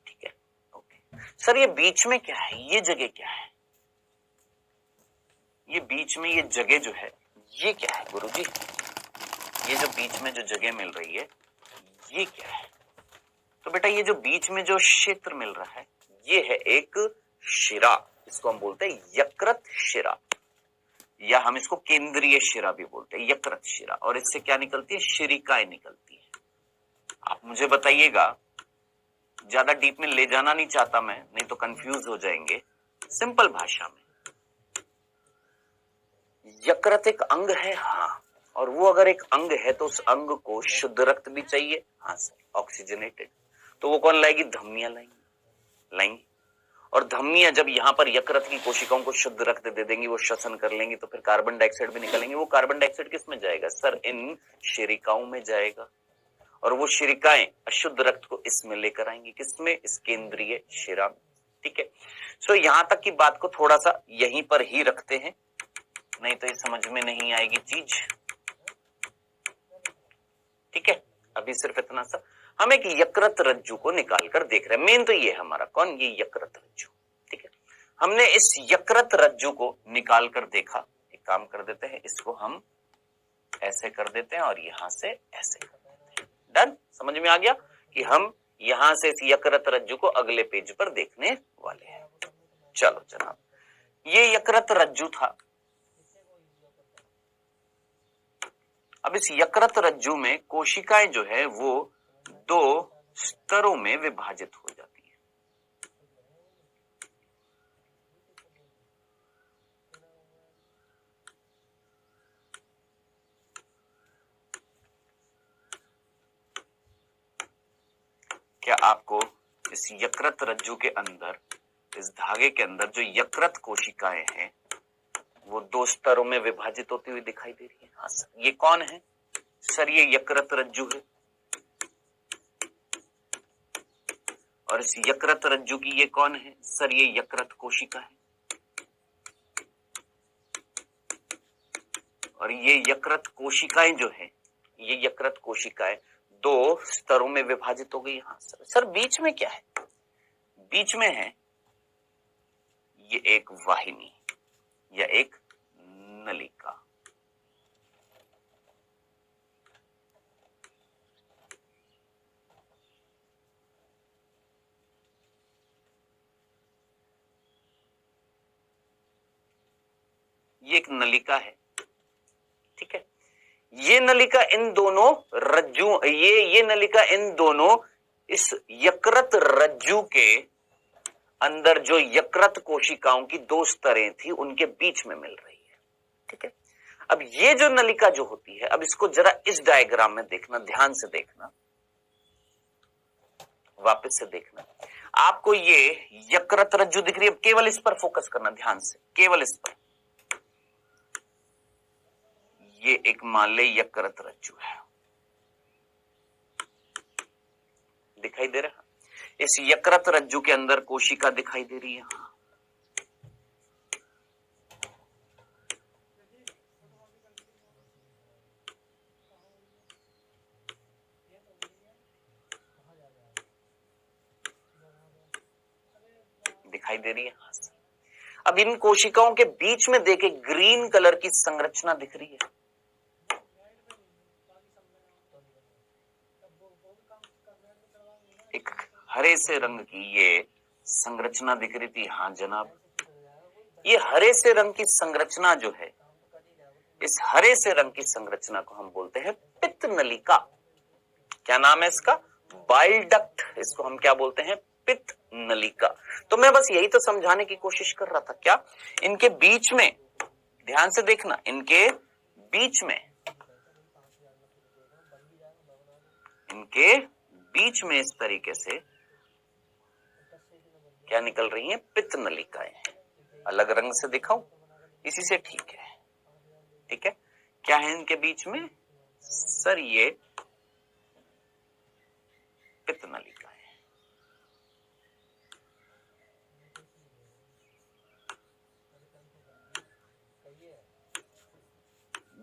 [SPEAKER 1] ठीक है, ओके। सर ये बीच में क्या है? ये जगह क्या है? ये बीच में ये जगह जो है ये क्या है गुरुजी? ये जो बीच में जो जगह मिल रही है ये क्या है? तो बेटा ये जो बीच में जो क्षेत्र मिल रहा है ये है एक शिरा, इसको हम बोलते हैं यकृत शिरा, या हम इसको केंद्रीय शिरा भी बोलते हैं, यकृत शिरा। और इससे क्या निकलती है? शिरिकाएं निकलती है। आप मुझे बताइएगा, ज्यादा डीप में ले जाना नहीं चाहता मैं, नहीं तो कंफ्यूज हो जाएंगे। सिंपल भाषा में, यकृत एक अंग है, हाँ, और वो अगर एक अंग है तो उस अंग को शुद्ध रक्त भी चाहिए, हाँ सर, ऑक्सीजनेटेड। तो वो कौन लाएगी? धमनियां लाएंगी। और धमनियां जब यहां पर यकृत की कोशिकाओं को शुद्ध रक्त दे देंगी, वो श्वसन कर लेंगी, तो फिर कार्बन डाइऑक्साइड भी निकलेंगे। वो कार्बन डाइऑक्साइड किस में जाएगा? सर इन शिरिकाओं में जाएगा, और वो शिरिकाएं अशुद्ध रक्त को इसमें लेकर आएंगी। किसमें? इस केंद्रीय शिरा में। ठीक है, सो यहां तक की बात को थोड़ा सा यहीं पर ही रखते हैं, नहीं तो ये समझ में नहीं आएगी चीज। ठीक है, अभी सिर्फ इतना सा हम एक यकृत रज्जु को निकाल कर देख रहे हैं। मेन तो ये हमारा कौन? ये यकृत रज्जु। ठीक है, हमने इस यकृत रज्जु को निकाल कर देखा। एक काम कर देते हैं, इसको हम ऐसे कर देते हैं और यहां से ऐसे कर देते हैं। डन? समझ में आ गया कि हम यहां से इस यकृत रज्जु को अगले पेज पर देखने वाले हैं। चलो जनाब, ये यकृत रज्जु था। अब इस यकृत रज्जु में कोशिकाएं जो है वो दो स्तरों में विभाजित हो जाती है। क्या आपको इस यकृत रज्जु के अंदर, इस धागे के अंदर जो यकृत कोशिकाएं हैं वो दो स्तरों में विभाजित होती हुई दिखाई दे रही है? हाँ सर। ये कौन है? सर ये यकृत रज्जु है, और इस यकृत रज्जु की ये कौन है? सर ये यकृत कोशिका है, और ये यकृत कोशिकाएं जो है, ये यकृत कोशिकाएं दो स्तरों में विभाजित हो गई। हाँ सर। सर बीच में क्या है? बीच में है ये एक वाहिनी या एक नलिका। ये एक नलिका है। ठीक है, ये नलिका इन दोनों रज्जु, ये नलिका इन दोनों इस यकृत रज्जु के अंदर जो यकृत कोशिकाओं की दो स्तरें थी उनके बीच में मिल रही है। ठीक है, अब ये जो नलिका जो होती है, अब इसको जरा इस डायग्राम में देखना, ध्यान से देखना, वापस से देखना। आपको ये यकृत रज्जु दिख रही है, केवल इस पर फोकस करना ध्यान से, केवल इस पर। ये एक मान ले यकृत रज्जु है, दिखाई दे रहा? इस यकृत रज्जु के अंदर कोशिका दिखाई दे रही है। दिखाई दे रही है। अब इन कोशिकाओं के बीच में देखे ग्रीन कलर की संरचना दिख रही है। एक हरे से रंग की ये संरचना दिख रही थी। हाँ जनाब, ये हरे से रंग की संरचना जो है, इस हरे से रंग की संरचना को हम बोलते हैं पित्त नलिका। क्या नाम है इसका? Bile duct. इसको हम क्या बोलते हैं? पित्त नलिका। तो मैं बस यही तो समझाने की कोशिश कर रहा था। क्या इनके बीच में, ध्यान से देखना, इनके बीच में इस तरीके से क्या निकल रही हैं? पित्त नलिकाएं। अलग रंग से दिखाऊं? इसी से ठीक है। ठीक है, क्या है इनके बीच में? सर ये पित्त नलिका है।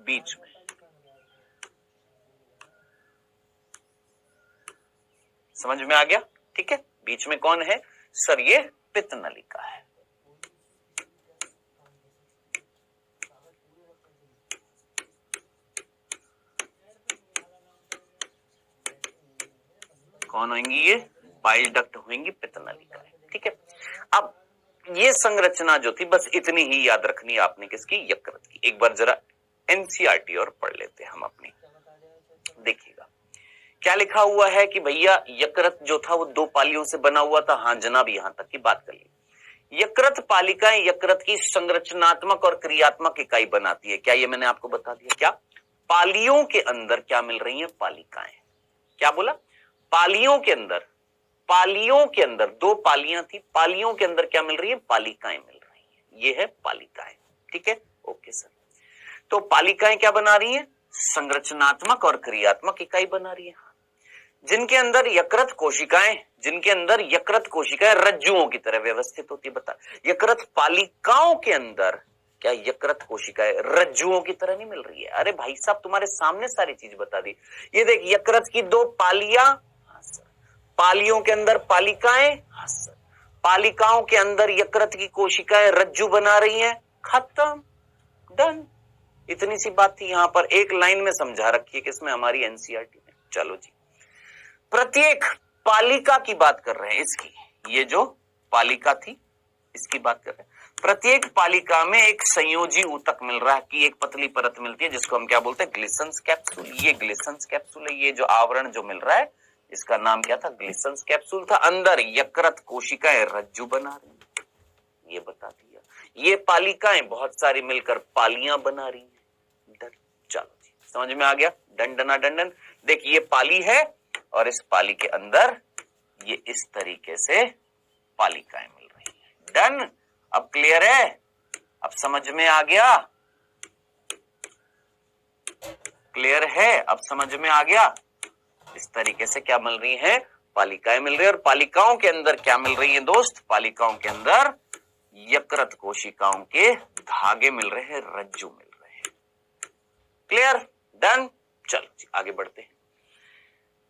[SPEAKER 1] बीच में समझ में आ गया? ठीक है, बीच में कौन है? सर ये पित्त नलिका है। कौन होंगी ये? बाइल डक्ट होंगी, पित्त नलिका है। ठीक है, अब ये संरचना जो थी बस इतनी ही याद रखनी आपने, किसकी? यकृत की। एक बार जरा एनसीईआरटी और पढ़ लेते हैं हम अपनी। देखिएगा क्या लिखा हुआ है कि भैया यकृत जो था वो 2 पालियों से बना हुआ था। हाँ जनाब, यहां तक की बात कर ली। यकृत पालिकाएं यकृत की संरचनात्मक और क्रियात्मक इकाई बनाती है। क्या ये मैंने आपको बता दिया? क्या पालियों के अंदर क्या मिल रही है? पालिकाएं। क्या बोला? पालियों के अंदर, पालियों के अंदर 2 पालियां थी, पालियों के अंदर क्या मिल रही है? पालिकाएं मिल रही है। ये है पालिकाएं। ठीक है, ओके सर। तो पालिकाएं क्या बना रही है? संरचनात्मक और क्रियात्मक इकाई बना रही है। जिनके अंदर यकृत कोशिकाएं, जिनके अंदर यकृत कोशिकाएं रज्जुओं की तरह व्यवस्थित होती है। बता, यकृत पालिकाओं के अंदर क्या यकृत कोशिकाएं रज्जुओं की तरह नहीं मिल रही है? अरे भाई साहब, तुम्हारे सामने सारी चीज बता दी। ये देख, यकृत की 2 पालियां, पालियों के अंदर पालिकाएं, पालिकाओं के अंदर यकृत की कोशिकाएं रज्जु बना रही हैं। खत्म, डन। इतनी सी बात थी, यहां पर एक लाइन में समझा रखी है, किसमें? हमारी एनसीईआरटी में। चलो जी, प्रत्येक पालिका की बात कर रहे हैं, इसकी, ये जो पालिका थी इसकी बात कर रहे हैं। प्रत्येक पालिका में एक संयोजी ऊतक मिल रहा है कि एक पतली परत मिलती है जिसको हम क्या बोलते हैं? Glisson's capsule. ये ग्लिसन्स कैप्सूल है। ये जो आवरण जो मिल रहा है इसका नाम क्या था? ग्लिसन्स कैप्सूल था। अंदर यकृत कोशिकाएं रज्जु बना रही है, ये बता दिया। ये पालिकाएं बहुत सारी मिलकर पालियां बना रही हैं। डन। चलो जी, समझ में आ गया? डन डना डंडन। देखिए ये पाली है और इस पाली के अंदर ये इस तरीके से पालिकाएं मिल रही है। डन। अब क्लियर है? अब समझ में आ गया? क्लियर है? अब समझ में आ गया? इस तरीके से क्या मिल रही है? पालिकाएं मिल रही है। और पालिकाओं के अंदर क्या मिल रही है दोस्त? पालिकाओं के अंदर यकृत कोशिकाओं के धागे मिल रहे हैं, रज्जु मिल रहे हैं। क्लियर? डन। चलो जी, आगे बढ़ते हैं।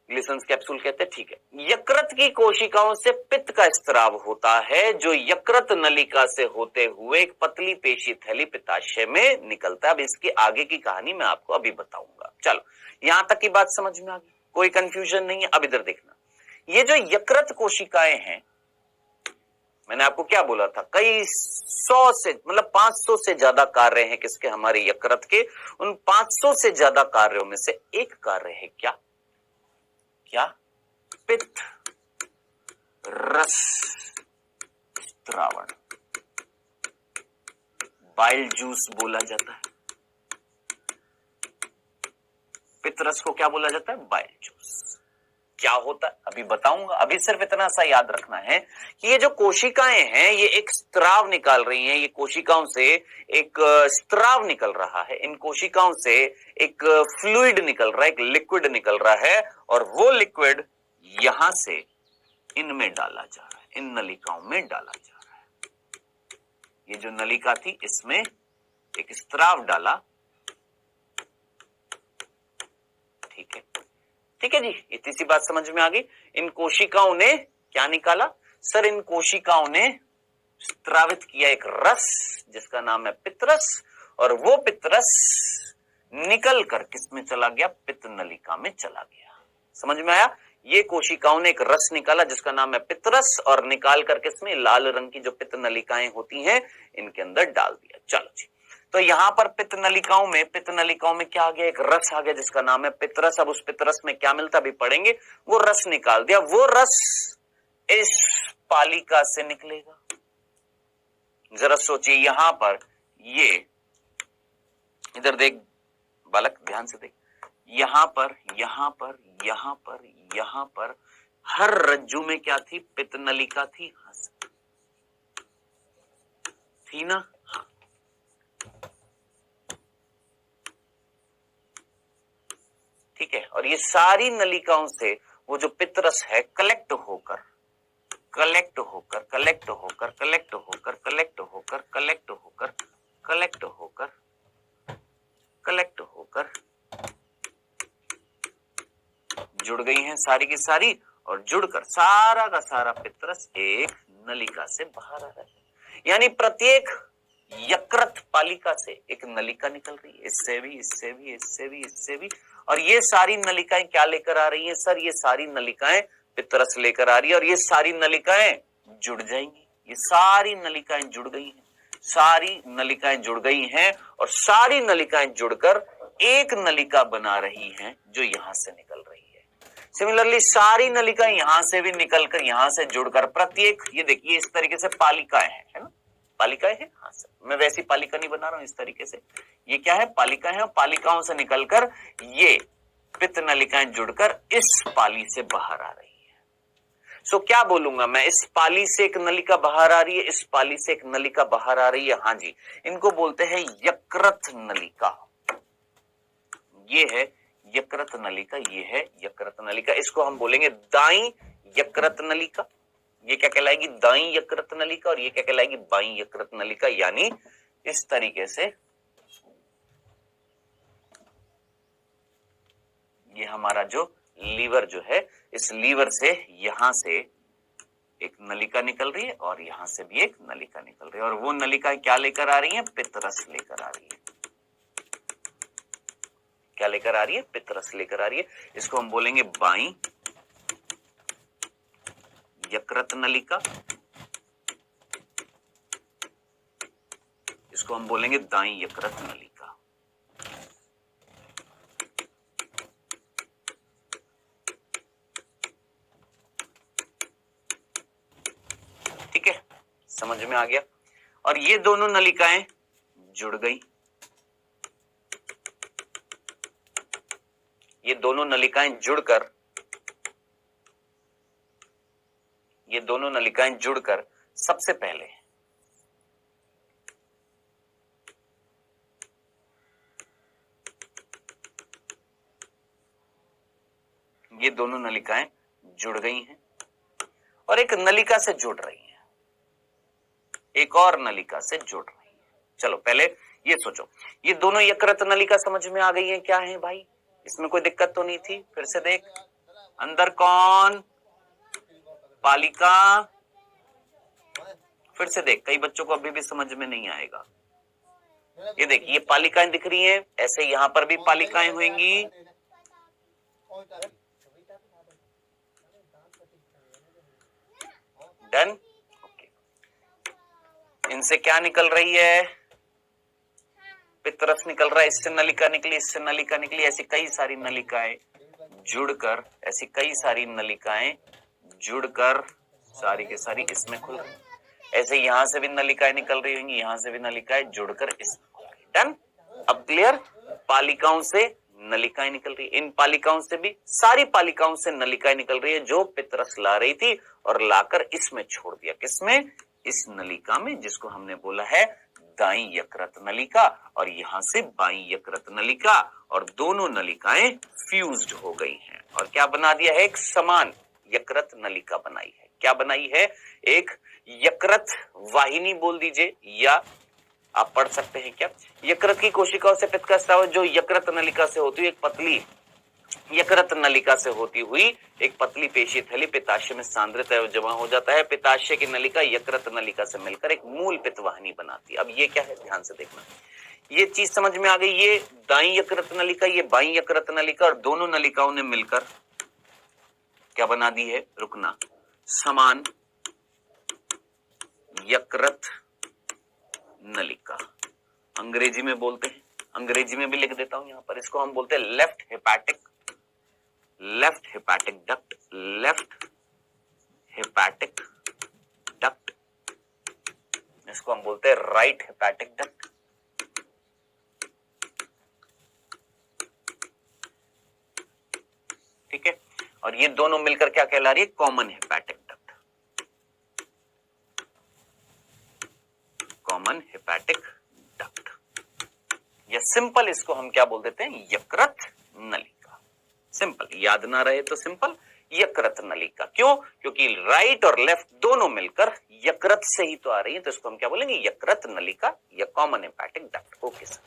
[SPEAKER 1] ग्लिसन्स कैप्सूल कहते हैं। ठीक है, यकृत की कोशिकाओं से पित्त का स्त्राव होता है जो यकृत नलिका से होते हुए एक पतली पेशी थैली पित्ताशय में निकलता है। अब इसकी आगे की कहानी मैं आपको अभी बताऊंगा। चलो, यहां तक की बात समझ में आ गई? कोई कंफ्यूजन नहीं है? अब इधर देखना, ये जो यकृत कोशिकाएं हैं, मैंने आपको क्या बोला था? कई 100 से मतलब 500 से ज्यादा कार्य हैं किसके? हमारे यकृत के। उन 500 से ज्यादा कार्यों में से एक कार्य है क्या? क्या? पित्त रस स्त्रावण, बाइल जूस बोला जाता है। पित्त रस को क्या बोला जाता है? Bile juice. क्या होता है अभी बताऊंगा। अभी सिर्फ इतना सा याद रखना है कि ये जो कोशिकाएं हैं ये एक स्त्राव निकाल रही हैं। ये कोशिकाओं से एक स्त्राव निकल रहा है, इन कोशिकाओं से एक फ्लूइड निकल रहा है, एक लिक्विड निकल रहा है, और वो लिक्विड यहां से इनमें डाला जा रहा है, इन नलिकाओं में डाला जा रहा है। ये जो नलिका थी इसमें एक स्त्राव डाला। ठीक है, ठीक है जी, इतनी सी बात समझ में आ गई। इन कोशिकाओं ने क्या निकाला? सर इन कोशिकाओं ने स्त्रावित किया एक रस जिसका नाम है पित्तरस, और वो पित्तरस निकल कर किसमें चला गया? पित्त नलिका में चला गया। समझ में आया? ये कोशिकाओं ने एक रस निकाला जिसका नाम है पित्तरस, और निकाल कर किसमें? लाल रंग की जो पित्त नलिकाएं होती हैं इनके अंदर डाल दिया। चलो जी, तो यहां पर पित्त नलिकाओं में क्या आ गया? एक रस आ गया जिसका नाम है पित्तरस। अब उस पित्तरस में क्या मिलता अभी पढ़ेंगे। वो रस निकाल दिया, वो रस इस पालिका से निकलेगा। जरा सोचिए, यहां पर ये, इधर देख बालक, ध्यान से देख, यहां पर यहां पर यहां पर यहां पर हर रज्जु में क्या थी? पित्त नलिका थी। थी ना? ठीक है। और ये सारी नलिकाओं से वो जो पितरस है कलेक्ट होकर कलेक्ट होकर कलेक्ट होकर कलेक्ट होकर कलेक्ट होकर कलेक्ट होकर कलेक्ट होकर कलेक्ट होकर जुड़ गई हैं सारी की सारी, और जुड़कर सारा का सारा पितरस एक नलिका से बाहर आ रहा है। यानी प्रत्येक यकृत पालिका से एक नलिका निकल रही है, इससे भी इससे भी इससे भी इससे भी। और ये सारी नलिकाएं क्या लेकर आ रही हैं सर? ये सारी नलिकाएं पितरस लेकर आ रही है, और ये सारी नलिकाएं जुड़ जाएंगी। ये सारी नलिकाएं जुड़ गई हैं, सारी नलिकाएं जुड़ गई हैं, और सारी नलिकाएं जुड़कर एक नलिका बना रही हैं जो यहां से निकल रही है। सिमिलरली सारी नलिकाएं यहां से भी निकलकर यहां से जुड़कर प्रत्येक, ये देखिए इस तरीके से पालिकाएं हैं, है ना? पालिकाएं हैं। हाँ सर, मैं वैसी पालिका नहीं बना रहा हूं, इस तरीके से ये क्या है? पालिकाएं हैं। पालिकाओं से निकलकर ये पित्त नलिकाएं जुड़कर इस पाली से बाहर आ रही है। सो क्या बोलूंगा मैं? इस पाली से एक नलिका बाहर आ रही है, इस पाली से एक नलिका बाहर आ रही है। हाँ जी, इनको बोलते हैं यकृत नलिका। ये है यकृत नलिका, ये है यकृत नलिका। इसको हम बोलेंगे दाईं यकृत नलिका। ये क्या कहलाएगी? दाईं यकृत नलिका। और ये क्या कहलाएगी? बाईं यकृत नलिका। यानी इस तरीके से ये हमारा जो लीवर जो है, इस लीवर से यहां से एक नलिका निकल रही है, और यहां से भी एक नलिका निकल रही है। और वो नलिका क्या लेकर आ रही है? पितरस लेकर आ रही है। क्या लेकर आ रही है? पितरस लेकर आ रही है। इसको हम बोलेंगे बाईं यकृत नलिका, इसको हम बोलेंगे दाईं यकृत नलिका। ठीक है, समझ में आ गया? और ये दोनों नलिकाएं जुड़ गई, ये दोनों नलिकाएं जुड़कर, ये दोनों नलिकाएं जुड़कर सबसे पहले ये दोनों नलिकाएं जुड़ गई हैं और एक नलिका से जुड़ रही हैं, एक और नलिका से जुड़ रही हैं। चलो पहले ये सोचो, ये दोनों यकृत नलिका समझ में आ गई है क्या है भाई? इसमें कोई दिक्कत तो नहीं थी? फिर से देख, अंदर कौन? पालिका। फिर से देख, कई बच्चों को अभी भी समझ में नहीं आएगा। ये देख, ये पालिकाएं दिख रही हैं, ऐसे यहां पर भी पालिकाएं होंगी। डन? ओके। इनसे क्या निकल रही है? पितरस निकल रहा है, इससे नलिका निकली, इससे नलिका निकली, ऐसी कई सारी नलिकाएं जुड़कर, ऐसी कई सारी नलिकाएं जुड़कर सारी के सारी इसमें खुल रही। ऐसे यहां से भी नलिकाएं निकल रही होंगी, यहां से भी नलिकाएं जुड़कर इसमें खुल रही। डन? अब क्लियर? पालिकाओं से नलिकाएं निकल रही, इन पालिकाओं से भी, सारी पालिकाओं से नलिकाएं निकल रही है जो पितरस ला रही थी, और लाकर इसमें छोड़ दिया। किसमें? इस नलिका में, जिसको हमने बोला है दाईं यकृत नलिका, और यहां से बाईं यकृत नलिका, और दोनों नलिकाएं फ्यूज्ड हो गई हैं और क्या बना दिया है? एक समान यकृत नलिका बनाई है। क्या बनाई है? एक यकृत वाहिनी बोल दीजिए, या आप पढ़ सकते हैं क्या? यकृत की कोशिकाओं से पित्त का स्राव जो यकृत नलिका से होती है, एक पतली यकृत नलिका से होती हुई एक पतली पेशी थैली पित्ताशय में सांद्रित जमा हो जाता है। पित्ताशय की नलिका यकृत नलिका से मिलकर एक मूल पित्तवाहिनी बनाती है। अब ये क्या है? ध्यान से देखना, ये चीज समझ में आ गई। ये दाईं यकृत नलिका, ये बाईं यकृत नलिका, और दोनों नलिकाओं ने मिलकर क्या बना दी है? रुकना, समान यकृत नलिका। अंग्रेजी में बोलते हैं, अंग्रेजी में भी लिख देता हूं यहां पर, इसको हम बोलते हैं left hepatic duct, left hepatic duct. इसको हम बोलते हैं राइट हेपाटिक डक्ट। ठीक है, और ये दोनों मिलकर क्या कहला रही है? Common hepatic duct, common hepatic duct, या सिंपल इसको हम क्या बोल देते हैं? यकृत नलिका। सिंपल, याद ना रहे तो सिंपल, यकृत नलिका। क्यों? क्योंकि राइट और लेफ्ट दोनों मिलकर यकृत से ही तो आ रही है, तो इसको हम क्या बोलेंगे? यकृत नलिका या common hepatic duct. Okay sir.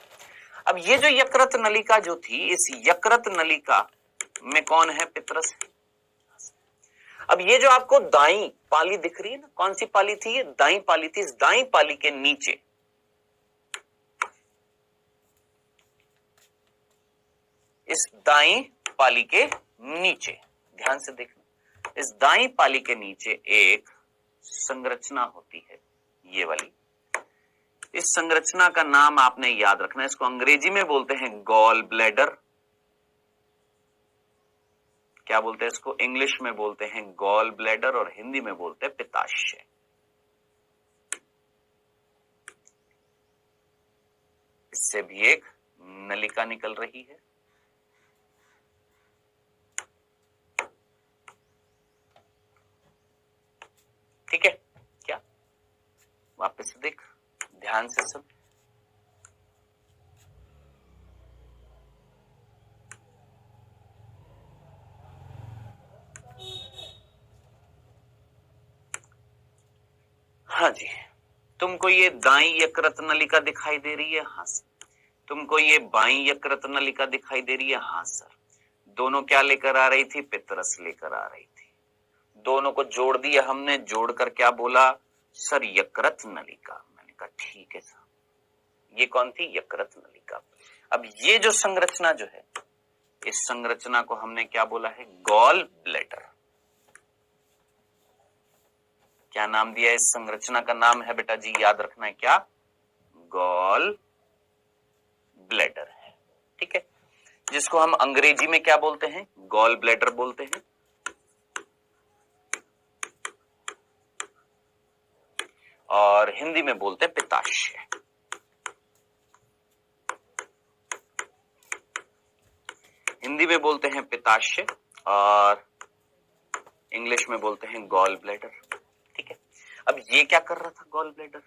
[SPEAKER 1] अब ये जो यकृत नलिका जो थी, इस यकृत नलिका में कौन है? पितरस। अब ये जो आपको दाई पाली दिख रही है ना, कौन सी पाली थी? ये दाई पाली थी। इस दाई पाली के नीचे, इस दाई पाली के नीचे, ध्यान से देखना, इस दाई पाली के नीचे एक संरचना होती है, ये वाली। इस संरचना का नाम आपने याद रखना है। इसको अंग्रेजी में बोलते हैं गॉल ब्लैडर। क्या बोलते हैं इसको? इंग्लिश में बोलते हैं गॉल ब्लैडर और हिंदी में बोलते हैं पित्ताशय। इससे भी एक नलिका निकल रही है। ठीक है क्या? वापस से देख, ध्यान से सुन। हाँ जी, तुमको ये दाई यकृत नलिका दिखाई दे रही है? हाँ सर। तुमको ये बाई यकृत नलिका दिखाई दे रही है? हाँ सर। दोनों क्या लेकर आ रही थी? पितरस लेकर आ रही थी। दोनों को जोड़ दिया हमने, जोड़कर क्या बोला? सर यकृत नलिका। मैंने कहा ठीक है सर। ये कौन थी? यकृत नलिका। अब ये जो संरचना जो है, इस संरचना को हमने क्या बोला है? Gall bladder. क्या नाम दिया? इस संरचना का नाम है बेटा जी, याद रखना है, क्या? गॉल ब्लैडर है। ठीक है, जिसको हम अंग्रेजी में क्या बोलते हैं? गॉल ब्लैडर बोलते हैं, और हिंदी में बोलते हैं पित्ताशय। हिंदी में बोलते हैं पित्ताशय और इंग्लिश में बोलते हैं गॉल ब्लैडर। ठीक है, अब ये क्या कर रहा था गॉल ब्लैडर?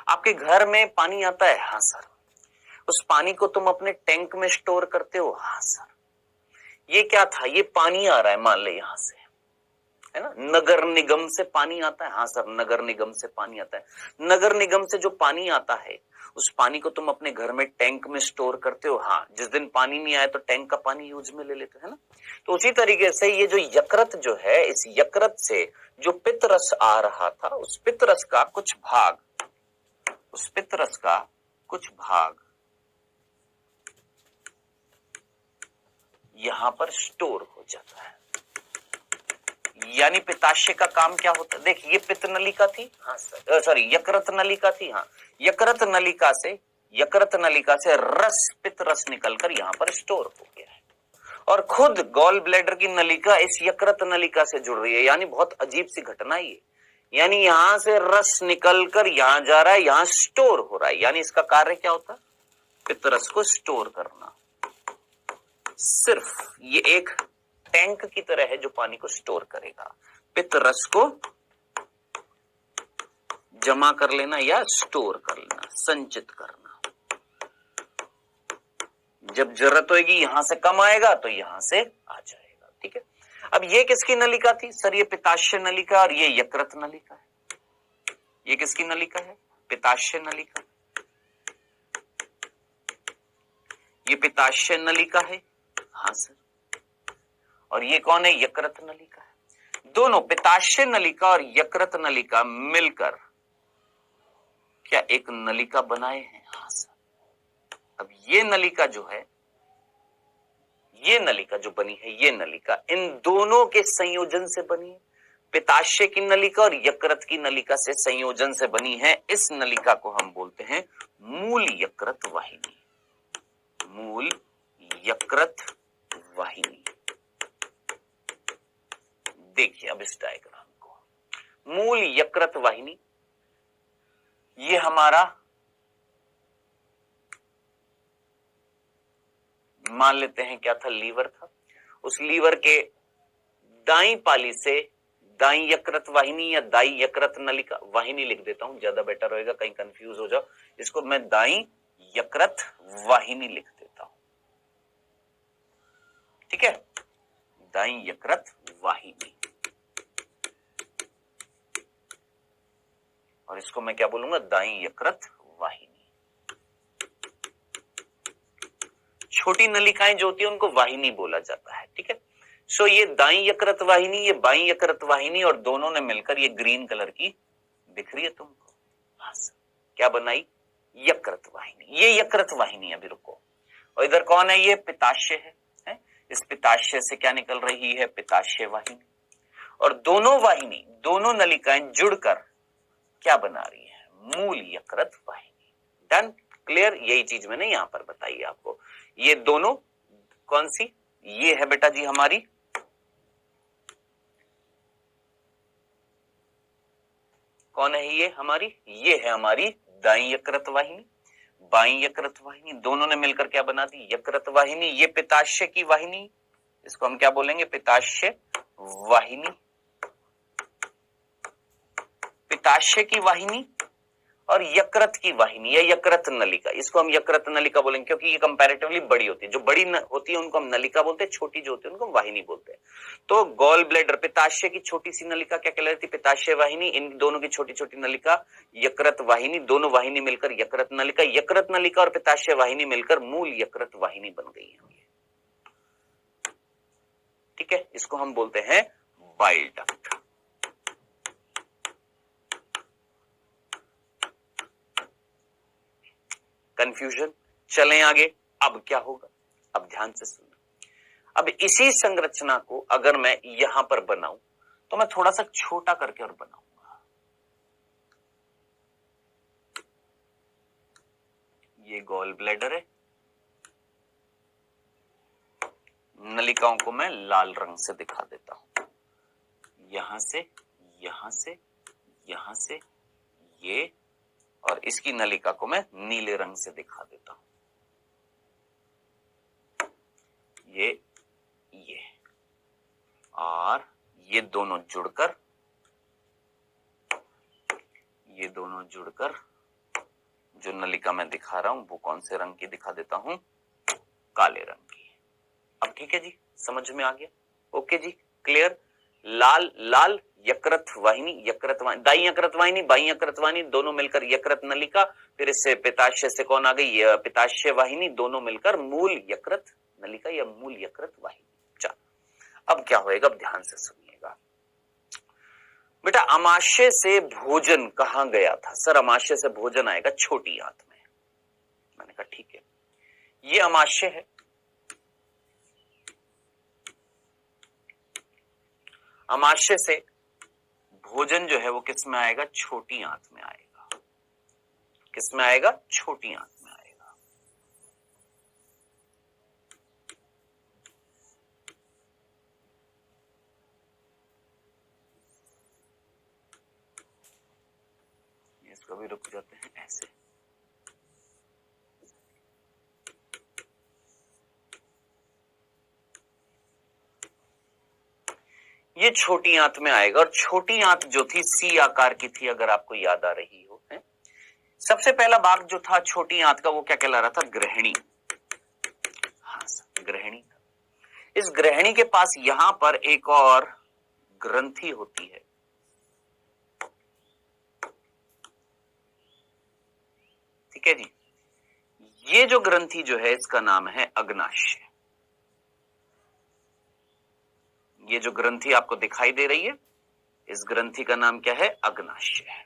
[SPEAKER 1] आपके घर में पानी आता है? हाँ सर। उस पानी को तुम अपने टैंक में स्टोर करते हो? हाँ सर। ये क्या था? ये पानी आ रहा है, मान ले यहां से, है ना, नगर निगम से पानी आता है। हाँ सर, नगर निगम से पानी आता है। नगर निगम से जो पानी आता है, उस पानी को तुम अपने घर में टैंक में स्टोर करते हो? हाँ। जिस दिन पानी नहीं आया तो टैंक का पानी यूज में ले लेते, है ना। तो उसी तरीके से ये जो यकृत जो है, इस यकृत से जो पित्तरस आ रहा था, उस पित्तरस का कुछ भाग, उस पित्तरस का कुछ भाग यहां पर स्टोर हो जाता है। यानी पित्ताशय का काम क्या होता है? देखिए, ये पित्त नलिका थी, हाँ सर, सॉरी यकृत नलिका थी। हाँ, यकृत नलिका से रस, पित्त रस निकलकर यहां पर स्टोर हो गया है, और खुद गॉल ब्लैडर की नलिका इस यकृत नलिका से जुड़ रही है। यानी बहुत अजीब सी घटना ये, यानी यहां से रस निकलकर यहां जा रहा है, यहां स्टोर हो रहा है। यानी इसका कार्य क्या होता है? पित्त रस को स्टोर करना। सिर्फ ये एक टैंक की तरह है जो पानी को स्टोर करेगा। पित्त रस को जमा कर लेना या स्टोर कर लेना, संचित करना। जब जरूरत होगी यहां से कम आएगा तो यहां से आ जाएगा। ठीक है, अब ये किसकी नलिका थी? सर ये पित्ताशय नलिका, और ये यकृत नलिका है। ये किसकी नलिका है? पित्ताशय नलिका। ये पित्ताशय नलिका है, हाँ सर। और ये कौन है? यकृत नलिका है। दोनों पित्ताशय नलिका और यकृत नलिका मिलकर क्या एक नलिका बनाए हैं? हाँ सर। अब ये नलिका जो है, ये नलिका जो बनी है, ये नलिका इन दोनों के संयोजन से बनी है। पित्ताशय की नलिका और यकृत की नलिका से संयोजन से बनी है। इस नलिका को हम बोलते हैं मूल यकृत वाहिनी। मूल यकृत वाहिनी। देखिए अब इस डायग्राम को, मूल यकृत वाहिनी, ये हमारा मान लेते हैं क्या था? लीवर था। उस लीवर के दाई पाली से दाई यकृत वाहिनी या दाई यकृत नलिका, वाहिनी लिख देता हूं, ज्यादा बेटर होएगा, कहीं कंफ्यूज हो जाओ। इसको मैं दाई यकृत वाहिनी लिख देता हूं। ठीक है, दाई यकृत वाहिनी, और इसको मैं क्या बोलूंगा, दाई यकृत वाहिनी। छोटी नलिकाएं जो होती है उनको वाहिनी बोला जाता है, ठीक है। सो ये दाई यकृत वाहिनी, ये बाई यकृत वाहिनी, और दोनों ने मिलकर ये ग्रीन कलर की दिख रही है तुमको, हाँ सर, क्या बनाई, यकृत वाहिनी। ये यकृत वाहिनी, अभी रुको, और इधर कौन है, ये पिताशय है? इस पिताशय से क्या निकल रही है, पिताशय वाहिनी, और दोनों वाहिनी, दोनों नलिकाएं जुड़कर क्या बना रही है, मूल यकृत वाहिनी। डन, क्लियर, यही चीज मैंने यहां पर बताई है आपको। ये दोनों कौन सी, ये है बेटा जी हमारी कौन है, ये है हमारी दाई यकृत वाहिनी, बाई यकृत वाहिनी, दोनों ने मिलकर क्या बना दी, यकृत वाहिनी। ये पिताशय की वाहिनी, इसको हम क्या बोलेंगे, पिताशय वाहिनी, पिताशय की वाहिनी, और यकृत की वाहिनी या यकृत नलिका, इसको हम यकृत नलिका बोलेंगे क्योंकि ये कंपैरेटिवली बड़ी होती है। जो बड़ी होती है उनको हम नलिका बोलते हैं, छोटी जो होती है उनको हम वाहिनी बोलते हैं। तो गॉल ब्लैडर, पिताशय की छोटी सी नलिका क्या कहलाती है, पिताशय वाहिनी, इन दोनों की छोटी छोटी नलिका यकृत वाहिनी, दोनों वाहिनी मिलकर यकृत नलिका, यकृत नलिका और पिताशय वाहिनी मिलकर मूल यकृत वाहिनी बन गई है, ठीक है। इसको हम बोलते हैं बाइल डक्ट। कंफ्यूजन, चलें आगे, अब क्या होगा, अब ध्यान से सुनो। अब इसी संरचना को अगर मैं यहां पर बनाऊं तो मैं थोड़ा सा छोटा करके और बनाऊंगा। ये गॉल ब्लैडर है, नलिकाओं को मैं लाल रंग से दिखा देता हूं, यहां से, यहां से, यहां से, ये, और इसकी नलिका को मैं नीले रंग से दिखा देता हूं, ये, और ये दोनों जुड़कर जो नलिका मैं दिखा रहा हूं वो कौन से रंग की दिखा देता हूं, काले रंग की। अब ठीक है जी, समझ में आ गया, ओके जी, क्लियर। लाल लाल यकृत वाहिनी, दाई यकृत वाहिनी, बाई यकृत वाहिनी, दोनों मिलकर यकृत नलिका, फिर इससे पिताशय से कौन आ गई, पिताशय वाहिनी, दोनों मिलकर मूल यकृत नलिका या मूल यकृत वाहिनी। चल अब क्या होएगा, अब ध्यान से सुनिएगा बेटा। अमाशय से भोजन कहां गया था, सर अमाशय से भोजन आएगा छोटी आंत में। मैंने कहा ठीक है, ये अमाशय है, अमाशय से भोजन जो है वो किस में आएगा, छोटी आंत में आएगा। किस में आएगा, छोटी आंत में आएगा। इसको भी रुक जाते हैं ऐसे, ये छोटी आंत में आएगा। और छोटी आंत जो थी सी आकार की थी, अगर आपको याद आ रही हो, है? सबसे पहला भाग जो था छोटी आंत का वो क्या कहला रहा था, ग्रहणी। हाँ ग्रहणी था। इस ग्रहणी के पास यहां पर एक और ग्रंथि होती है, ठीक है जी। ये जो ग्रंथि जो है इसका नाम है अग्नाशय। ये जो ग्रंथि आपको दिखाई दे रही है, इस ग्रंथि का नाम क्या है, अग्नाशय।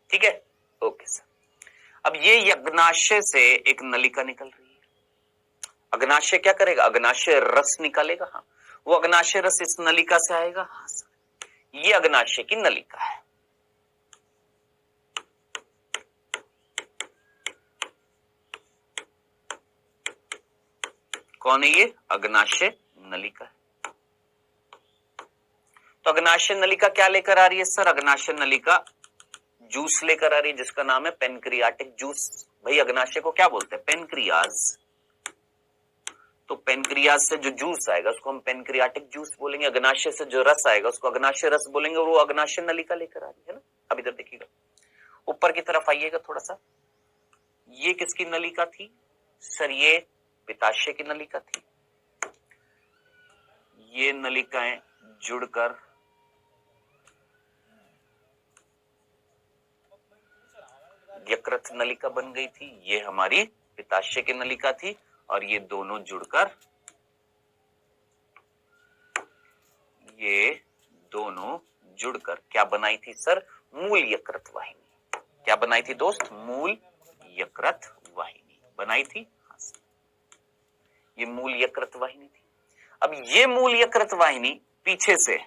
[SPEAKER 1] ठीक है, ओके सर। अब ये अग्नाशय से एक नलिका निकल रही है। अग्नाशय क्या करेगा, अग्नाशय रस निकालेगा। हाँ, वो अग्नाशय रस इस नलिका से आएगा। हाँ सर, ये अग्नाशय की नलिका है। कौन है ये, अग्नाशय नलिका है। तो अग्नाशय नलिका क्या लेकर आ रही है सर, अग्नाशय नलिका जूस लेकर आ रही है जिसका नाम है पेनक्रियाटिक जूस। भाई अग्नाशय को क्या बोलते हैं, पेनक्रियाज। तो पेनक्रियाज से जो जूस आएगा उसको हम पेनक्रियाटिक जूस बोलेंगे। अग्नाशय से जो रस आएगा उसको अग्नाशय रस बोलेंगे। वो अग्नाशय नलिका लेकर आ रही है ना। अब इधर देखिएगा, ऊपर की तरफ आइएगा थोड़ा सा, ये किसकी नलिका थी सर? ये पित्ताशय की नलिका थी। ये नलिकाएं जुड़कर यकृत नलिका बन गई थी। ये हमारी पित्ताशय की नलिका थी और ये दोनों जुड़कर क्या बनाई थी सर? मूल यकृत वाहिनी। क्या बनाई थी दोस्त? मूल यकृत वाहिनी बनाई थी। हाँ सर, ये मूल यकृत वाहिनी थी। अब ये मूल यकृत वाहिनी पीछे से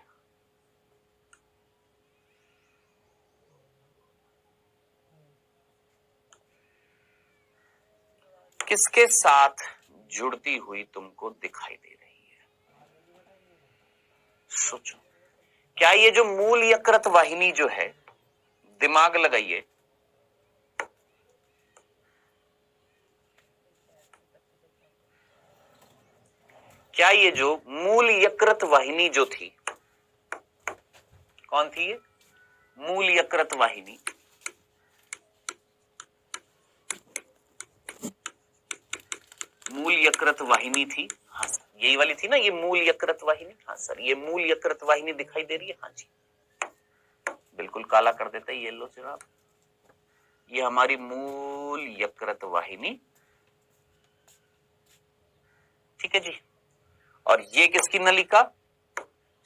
[SPEAKER 1] किसके साथ जुड़ती हुई तुमको दिखाई दे रही है? सोचो, क्या ये जो मूल यकृत वाहिनी जो है, दिमाग लगाइए, क्या ये जो मूल यकृत वाहिनी जो थी, कौन थी ये? मूल यकृत वाहिनी। मूल यकृत वाहिनी थी। हाँ सर, यही वाली थी ना ये मूल यकृत वाहिनी? हाँ सर, ये मूल यकृत वाहिनी दिखाई दे रही है। हाँ जी, बिल्कुल काला कर देता है येलो से आप। ये हमारी मूल यकृत वाहिनी, ठीक है जी। और ये किसकी नलिका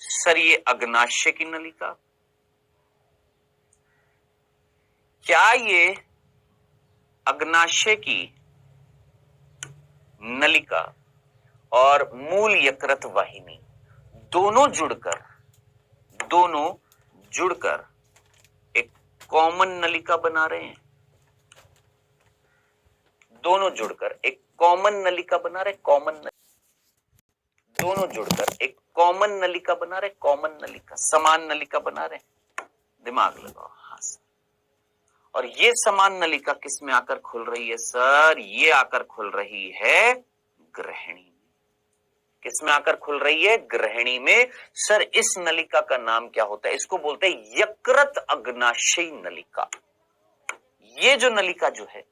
[SPEAKER 1] सर? ये अग्नाशय की नलिका। क्या ये अग्नाशय की नलिका और मूल यकृत वाहिनी दोनों जुड़कर एक कॉमन नलिका बना रहे हैं? दोनों जुड़कर एक कॉमन नलिका बना रहे, दोनों जुड़कर एक कॉमन नलिका बना रहे, कॉमन नलिका, समान नलिका बना रहे। दिमाग लगाओ। हाँ सर, और ये समान नलिका किस में आकर खुल रही है सर? ये आकर खुल रही है ग्रहणी में। किस में आकर खुल रही है? ग्रहणी में। सर इस नलिका का नाम क्या होता है? इसको बोलते हैं यकृत अग्नाशयी नलिका। ये जो नलिका जो है,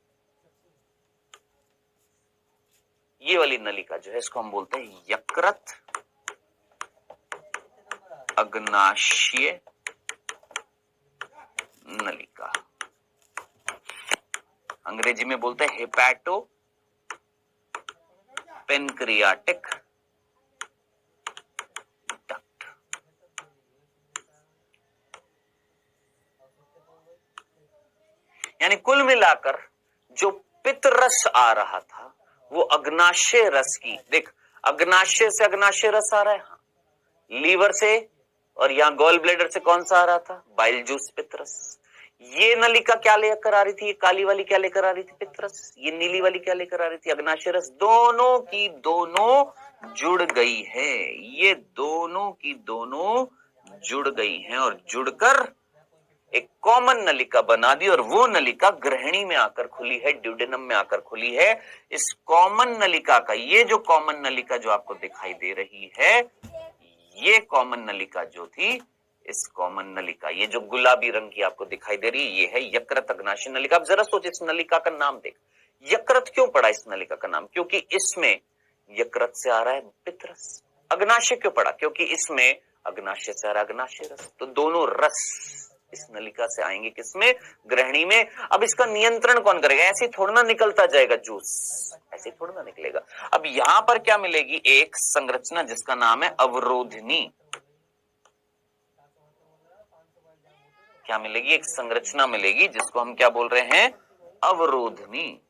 [SPEAKER 1] ये वाली नलिका जो है, इसको हम बोलते हैं यकृत अग्नाशय नलिका। अंग्रेजी में बोलते हैं हेपेटो पेनक्रियाटिक डक्ट। यानी कुल मिलाकर जो पित्त रस आ रहा था वो अग्नाशय रस की, देख अग्नाशय से अग्नाशय रस आ रहा है। हाँ, लीवर से और यहां गॉल ब्लैडर से कौन सा आ रहा था? बाइल जूस, पित्त रस। ये नलिका क्या लेकर आ रही थी? ये काली वाली क्या लेकर आ रही थी? पित्त रस। ये नीली वाली क्या लेकर आ रही थी? अग्नाशय रस। दोनों की दोनों जुड़ गई है। ये दोनों की दोनों जुड़ गई हैं और जुड़कर एक कॉमन नलिका बना दी और वो नलिका ग्रहणी में आकर खुली है, ड्यूडेनम में आकर खुली है। इस कॉमन नलिका का, ये जो कॉमन नलिका जो आपको दिखाई दे रही है, ये कॉमन नलिका जो थी, इस कॉमन नलिका, ये जो गुलाबी रंग की आपको दिखाई दे रही है, ये है यकृत अग्नाशय नलिका। अब जरा सोच, इस नलिका का नाम देख, यकृत क्यों पड़ा इस नलिका का नाम? क्योंकि इसमें यकृत से आ रहा है पित्तरस। अग्नाशय क्यों पड़ा? क्योंकि इसमें अग्नाशय से आ रहा है अग्नाशय रस। तो दोनों रस इस नलिका से आएंगे किसमें? ग्रहणी में। अब इसका नियंत्रण कौन करेगा? ऐसे थोड़ा ना निकलता जाएगा जूस, ऐसे थोड़ा ना निकलेगा। अब यहां पर क्या मिलेगी? एक संरचना जिसका नाम है अवरोधनी। क्या मिलेगी? एक संरचना मिलेगी जिसको हम क्या बोल रहे हैं? अवरोधनी।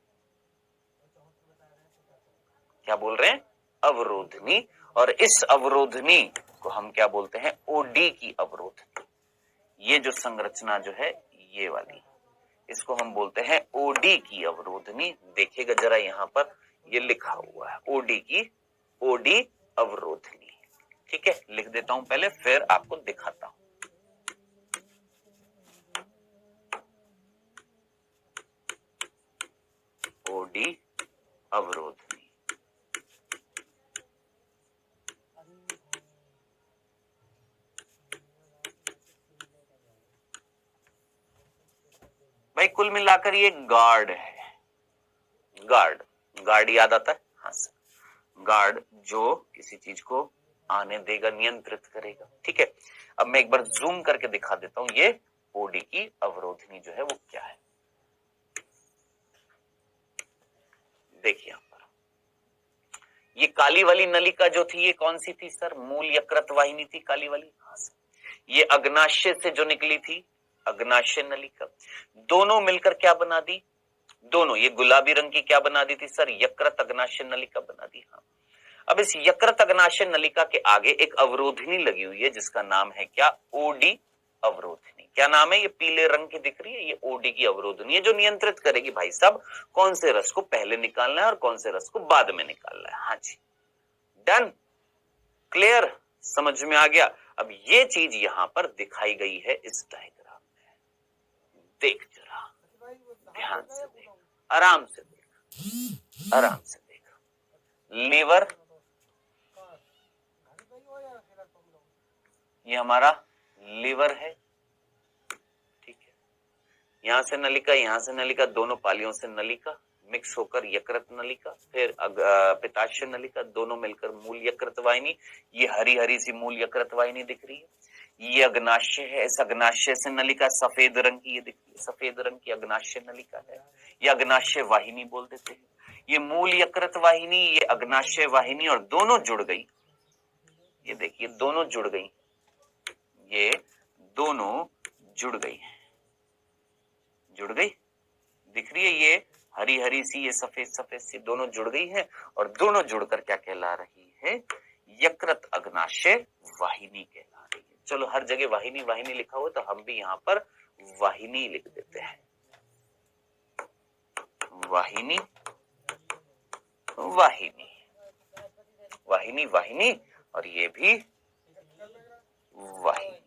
[SPEAKER 1] क्या बोल रहे हैं? अवरोधनी। और इस अवरोधनी को हम क्या बोलते हैं? ओडी की अवरोधनी। ये जो संरचना जो है ये वाली, इसको हम बोलते हैं ओडी की अवरोधनी। देखिएगा जरा, यहां पर ये लिखा हुआ है ओडी की, ओडी अवरोधनी। ठीक है, लिख देता हूं पहले, फिर आपको दिखाता हूं। ओडी अवरोधनी। भाई भाई कुल मिलाकर ये गार्ड है। गार्ड, गार्ड याद आता है? हाँ सर, गार्ड जो किसी चीज को आने देगा, नियंत्रित करेगा। ठीक है, अब मैं एक बार जूम करके दिखा देता हूं ये ओडी की अवरोधनी जो है वो क्या है। देखिए यहां पर ये काली वाली नलिका जो थी ये कौन सी थी सर? मूल यकृत वाहिनी थी काली वाली। हाँ सर, ये अग्नाशय से जो निकली थी अग्नाशय नलिका, दोनों मिलकर क्या बना दी? दोनों, ये गुलाबी रंग की क्या बना दी थी सर? यकृत अग्नाशय नलिका बना दी। हाँ, अब इस यकृत अग्नाशय नलिका के आगे एक अवरोधनी लगी हुई है जिसका नाम है क्या? ओडी अवरोधनी। क्या नाम है? ये पीले रंग की दिख रही है, ये ओडी की अवरोधनी है जो नियंत्रित करेगी भाई साहब कौन से रस को पहले निकालना है और कौन से रस को बाद में निकालना है। हाँ जी, डन, क्लियर, समझ में आ गया। अब ये चीज यहां पर दिखाई गई है इस डायग्राम में, देख जरा ध्यान से देख, आराम से देख, आराम से देख। लीवर, ये हमारा लीवर है। ठीक है, यहां से नलिका, यहां से नलिका, दोनों पालियों से नलिका मिक्स होकर यकृत नलिका, फिर पित्ताशय नलिका, दोनों मिलकर मूल यकृत वाहिनी। ये हरी हरी सी मूल यकृत वाहिनी दिख रही है, ये अग्नाशय है। इस अग्नाशय से नलिका सफेद रंग की, ये दिख रही है सफेद रंग की अग्नाशय नलिका है, ये अग्नाशय वाहिनी बोल देते हैं। ये मूल यकृत वाहिनी, ये अग्नाशय वाहिनी, और दोनों जुड़ गई। ये देखिए दोनों जुड़ गई, ये दोनों जुड़ गई, जुड़ गई, दिख रही है ये हरी हरी सी, ये सफेद सफेद सी, दोनों जुड़ गई है और दोनों जुड़कर क्या कहला रही है? यकृत अग्नाशय वाहिनी कहला रही है। चलो हर जगह वाहिनी वाहिनी लिखा हुआ तो हम भी यहां पर वाहिनी लिख देते हैं, वाहिनी वाहिनी वाहिनी वाहिनी, और ये भी वाहिनी।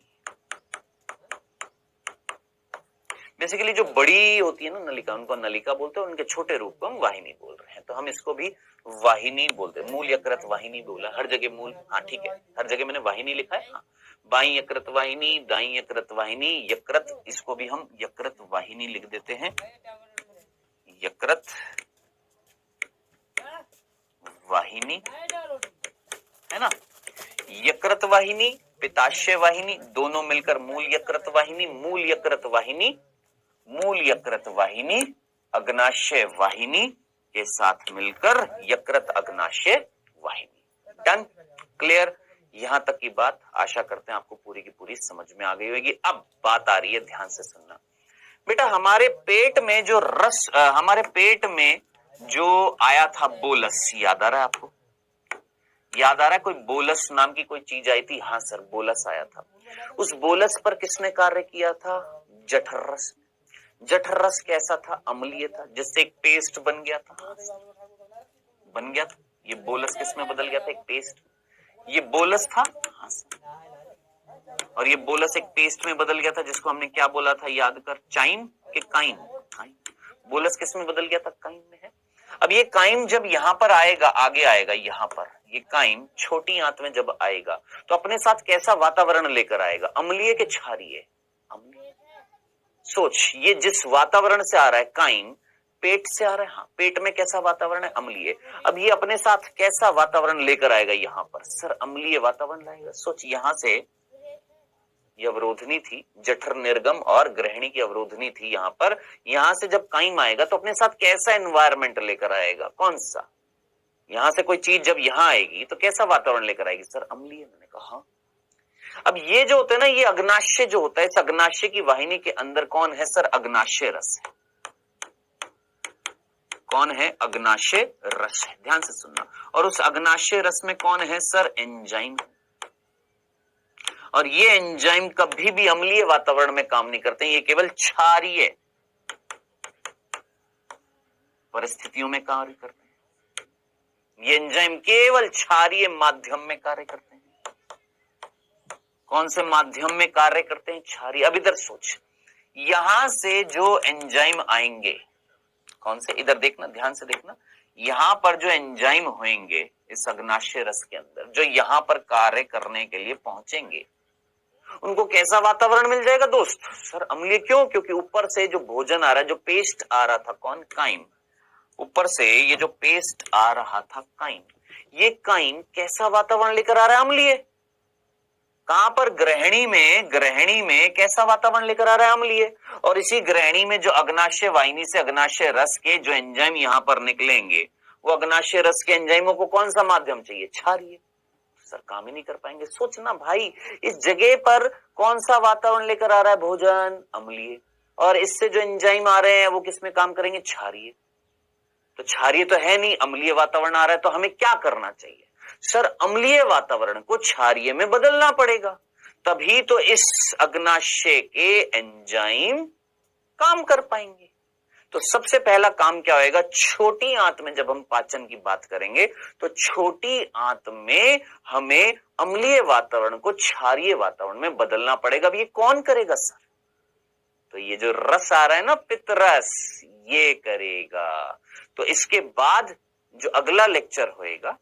[SPEAKER 1] बेसिकली जो बड़ी होती है ना नलिका, उनको नलिका बोलते हैं, उनके छोटे रूप को हम वाहिनी बोल रहे हैं, तो हम इसको भी वाहिनी बोलते हैं। मूल यकृत वाहिनी बोला हर जगह मूल, हाँ ठीक है, हर जगह मैंने वाहिनी लिखा है। हाँ, बाई यकृत वाहिनी, दाई यकृत वाहिनी, यकृत, इसको भी हम यकृत वाहिनी लिख देते हैं, यकृत वाहिनी, है ना। यकृत वाहिनी, पित्ताशय वाहिनी, दोनों मिलकर मूल यकृत वाहिनी, मूल यकृत वाहिनी, मूल यकृत वाहिनी अग्नाशय वाहिनी के साथ मिलकर यकृत अग्नाशय वाहिनी। Done, clear. यहां तक की बात आशा करते हैं आपको पूरी की पूरी समझ में आ गई होगी। अब बात आ रही है, ध्यान से सुनना बेटा। हमारे पेट में जो रस, हमारे पेट में जो आया था बोलस, याद आ रहा है आपको? याद आ रहा है? कोई बोलस नाम की कोई चीज आई थी। हाँ सर, बोलस आया था। उस बोलस पर किसने कार्य किया था? जठर रस। जठर रस कैसा था? अम्लीय था, जिससे एक पेस्ट बन गया था। बन गया था, ये बोलस किसमें बदल गया था? एक पेस्ट। ये बोलस था। हाँ सर, और ये बोलस एक पेस्ट में बदल गया था, जिसको हमने क्या बोला था? याद कर, चाइम के काइम। बोलस किसमें बदल गया था? काइम में है। अब ये काइम जब यहां पर आएगा, आगे आएगा यहां पर, ये काइम छोटी आंत में जब आएगा तो अपने साथ कैसा वातावरण लेकर आएगा? अम्लीय के क्षारीय? अम्लीय। सोच, ये जिस वातावरण से आ रहा है काइम, पेट से आ रहा है। हाँ, पेट में कैसा वातावरण है? अम्लीय। अब ये अपने साथ कैसा वातावरण लेकर आएगा यहां पर? सर अम्लीय वातावरण लाएगा। सोच, यहां से ये अवरोधनी थी, जठर निर्गम और ग्रहणी की अवरोधनी थी यहां पर। यहां से जब काइम आएगा तो अपने साथ कैसा एनवायरमेंट लेकर आएगा? कौन सा? यहां से कोई चीज जब यहां आएगी तो कैसा वातावरण लेकर आएगी? सर अम्लीय। मैंने कहा अब ये जो होता है ना, ये अग्नाशय जो होता है, इस अग्नाशय की वाहिनी के अंदर कौन है? सर अग्नाशय रस है। कौन है? अग्नाशय रस है। ध्यान से सुनना। और उस अग्नाशय रस में कौन है? Sir enzyme. और ये एंजाइम कभी भी अम्लीय वातावरण में काम नहीं करते हैं, ये केवल क्षारीय परिस्थितियों में कार्य करते हैं। ये एंजाइम केवल क्षारीय माध्यम में कार्य करते हैं। कौन से माध्यम में कार्य करते हैं? क्षारीय। अब इधर सोच, यहां से जो एंजाइम आएंगे, कौन से? इधर देखना, ध्यान से देखना। यहां पर जो एंजाइम होंगे इस अग्नाशय रस के अंदर, जो यहां पर कार्य करने के लिए पहुंचेंगे, उनको कैसा वातावरण मिल जाएगा दोस्त? सर अम्लीय क्यों? क्योंकि ऊपर से जो भोजन आ रहा है, जो पेस्ट आ रहा था, कौन? काइम। ऊपर से ये जो पेस्ट आ रहा था काइम, ये काइम कैसा वातावरण लेकर आ रहा है? अम्लीय। कहां पर? ग्रहणी में कैसा वातावरण लेकर आ रहा है? अम्लीय। और इसी ग्रहणी में जो अग्नाशय वाहिनी से अग्नाशय रस के जो एंजाइम यहां पर निकलेंगे, वो अग्नाशय रस के एंजाइमों को कौन सा माध्यम चाहिए? क्षारीय। सर काम ही नहीं कर पाएंगे। सोचना भाई, इस जगह पर कौन सा वातावरण लेकर आ रहा है भोजन? अम्लीय। और इससे जो एंजाइम आ रहे हैं वो किस में काम करेंगे? क्षारीय। तो क्षारीय तो है नहीं, अम्लीय वातावरण आ रहा है, तो हमें क्या करना चाहिए? सर अम्लीय वातावरण को क्षारीय में बदलना पड़ेगा, तभी तो इस अग्नाशय के एंजाइम काम कर पाएंगे। तो सबसे पहला काम क्या होएगा? छोटी आंत में जब हम पाचन की बात करेंगे तो छोटी आंत में हमें अम्लीय वातावरण को क्षारीय वातावरण में बदलना पड़ेगा। अब ये कौन करेगा सर? तो ये जो रस आ रहा है ना, पित्तरस, ये करेगा। तो इसके बाद जो अगला लेक्चर होएगा,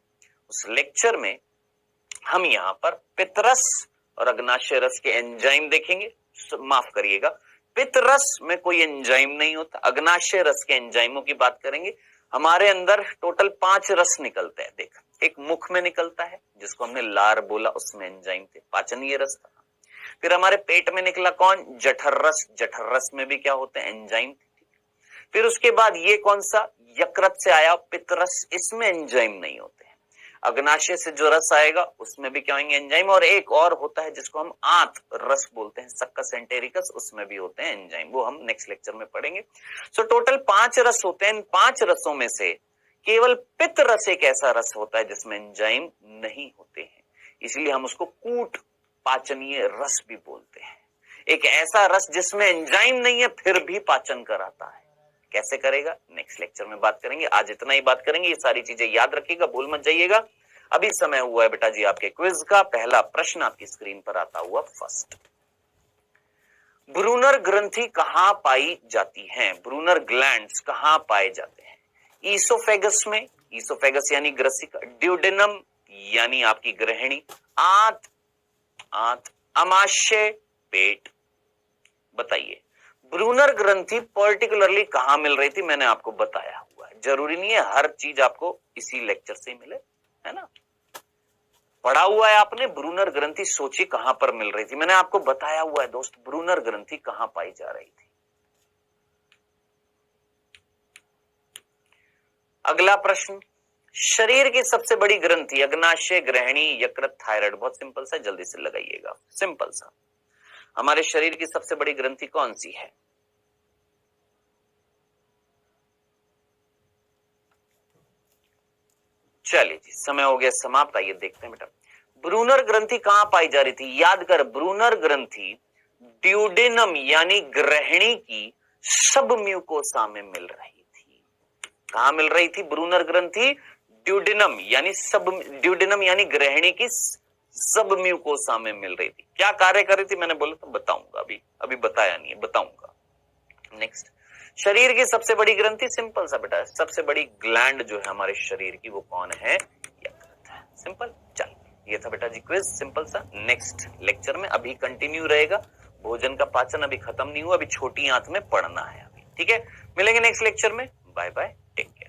[SPEAKER 1] उस लेक्चर में हम यहां पर पित्तरस और अग्नाशय रस के एंजाइम देखेंगे। माफ करिएगा, पित्तरस में कोई एंजाइम नहीं होता, अग्नाशय रस के एंजाइमों की बात करेंगे। हमारे अंदर टोटल 5 रस निकलते हैं। देख, एक मुख में निकलता है जिसको हमने लार बोला, उसमें एंजाइम थे, पाचनीय रस था। फिर हमारे पेट में निकला कौन? जठर रस। जठर रस में भी क्या होते हैं? एंजाइम थे। फिर उसके बाद ये कौन सा? यकृत से आया पित्तरस, इसमें एंजाइम नहीं होते हैं। अग्नाशय से जो रस आएगा उसमें भी क्या होंगे? एंजाइम। और एक और होता है जिसको हम आंत रस बोलते हैं, सक्कस एंटेरिकस, उसमें भी होते हैं एंजाइम, वो हम नेक्स्ट लेक्चर में पढ़ेंगे। सो टोटल 5 रस होते हैं। इन 5 रसों में से केवल पित्त रस एक ऐसा रस होता है जिसमें एंजाइम नहीं होते हैं, इसलिए हम उसको कूट पाचनीय रस भी बोलते हैं। एक ऐसा रस जिसमें एंजाइम नहीं है फिर भी पाचन कराता है। कैसे करेगा? नेक्स्ट लेक्चर में बात करेंगे। आज इतना ही बात करेंगे। ये सारी चीजें याद रखिएगा, भूल मत जाइएगा। अभी समय हुआ है बेटा जी आपके क्विज का। पहला प्रश्न आपकी स्क्रीन पर आता हुआ फर्स्ट। ब्रूनर ग्रंथि कहां पाई जाती हैं? ब्रूनर ग्लैंड्स कहां पाए जाते हैं? ईसोफेगस में, ईसोफेगस यानी ग्रसिका, ड्यूडेनम यानी आपकी ग्रहणी, आंत, आंत, अमाशय, पेट। बताइए ब्रूनर ग्रंथि पर्टिकुलरली कहां मिल रही थी? मैंने आपको बताया हुआ है, जरूरी नहीं है हर चीज आपको इसी लेक्चर से मिले, है ना। पढ़ा हुआ है आपने। ब्रूनर ग्रंथि सोचिए कहां पर मिल रही थी, मैंने आपको बताया हुआ है दोस्त, ब्रूनर ग्रंथि कहां पाई जा रही थी। अगला प्रश्न, शरीर की सबसे बड़ी ग्रंथि, अग्नाशय, ग्रहणी, यकृत, थायराइड। बहुत सिंपल सा, जल्दी से लगाइएगा, सिंपल सा। हमारे शरीर की सबसे बड़ी ग्रंथि कौन सी है? चलिए जी, समय हो गया समाप्त। आइए देखते हैं बेटा, ब्रूनर ग्रंथि कहां पाई जा रही थी? याद कर, ब्रूनर ग्रंथि ड्यूडेनम यानी ग्रहणी की सब म्यूकोसा में मिल रही थी। कहां मिल रही थी ब्रूनर ग्रंथि? ड्यूडेनम यानी सब, ड्यूडेनम यानी ग्रहणी की सब म्यूकोसा में मिल रही थी। क्या कार्य कर रही थी? मैंने बोला तो बताऊंगा, अभी बताया नहीं है, बताऊंगा। नेक्स्ट, शरीर की सबसे बड़ी ग्रंथि, सिंपल सा बेटा, सबसे बड़ी ग्लैंड जो है हमारे शरीर की वो कौन है? यकृत है। सिंपल। चल, ये था बेटा जी क्विज, सिंपल सा। नेक्स्ट लेक्चर में अभी कंटिन्यू रहेगा, भोजन का पाचन अभी खत्म नहीं हुआ, अभी छोटी आंत में पढ़ना है अभी, ठीक है। मिलेंगे नेक्स्ट लेक्चर में। Bye bye, take care.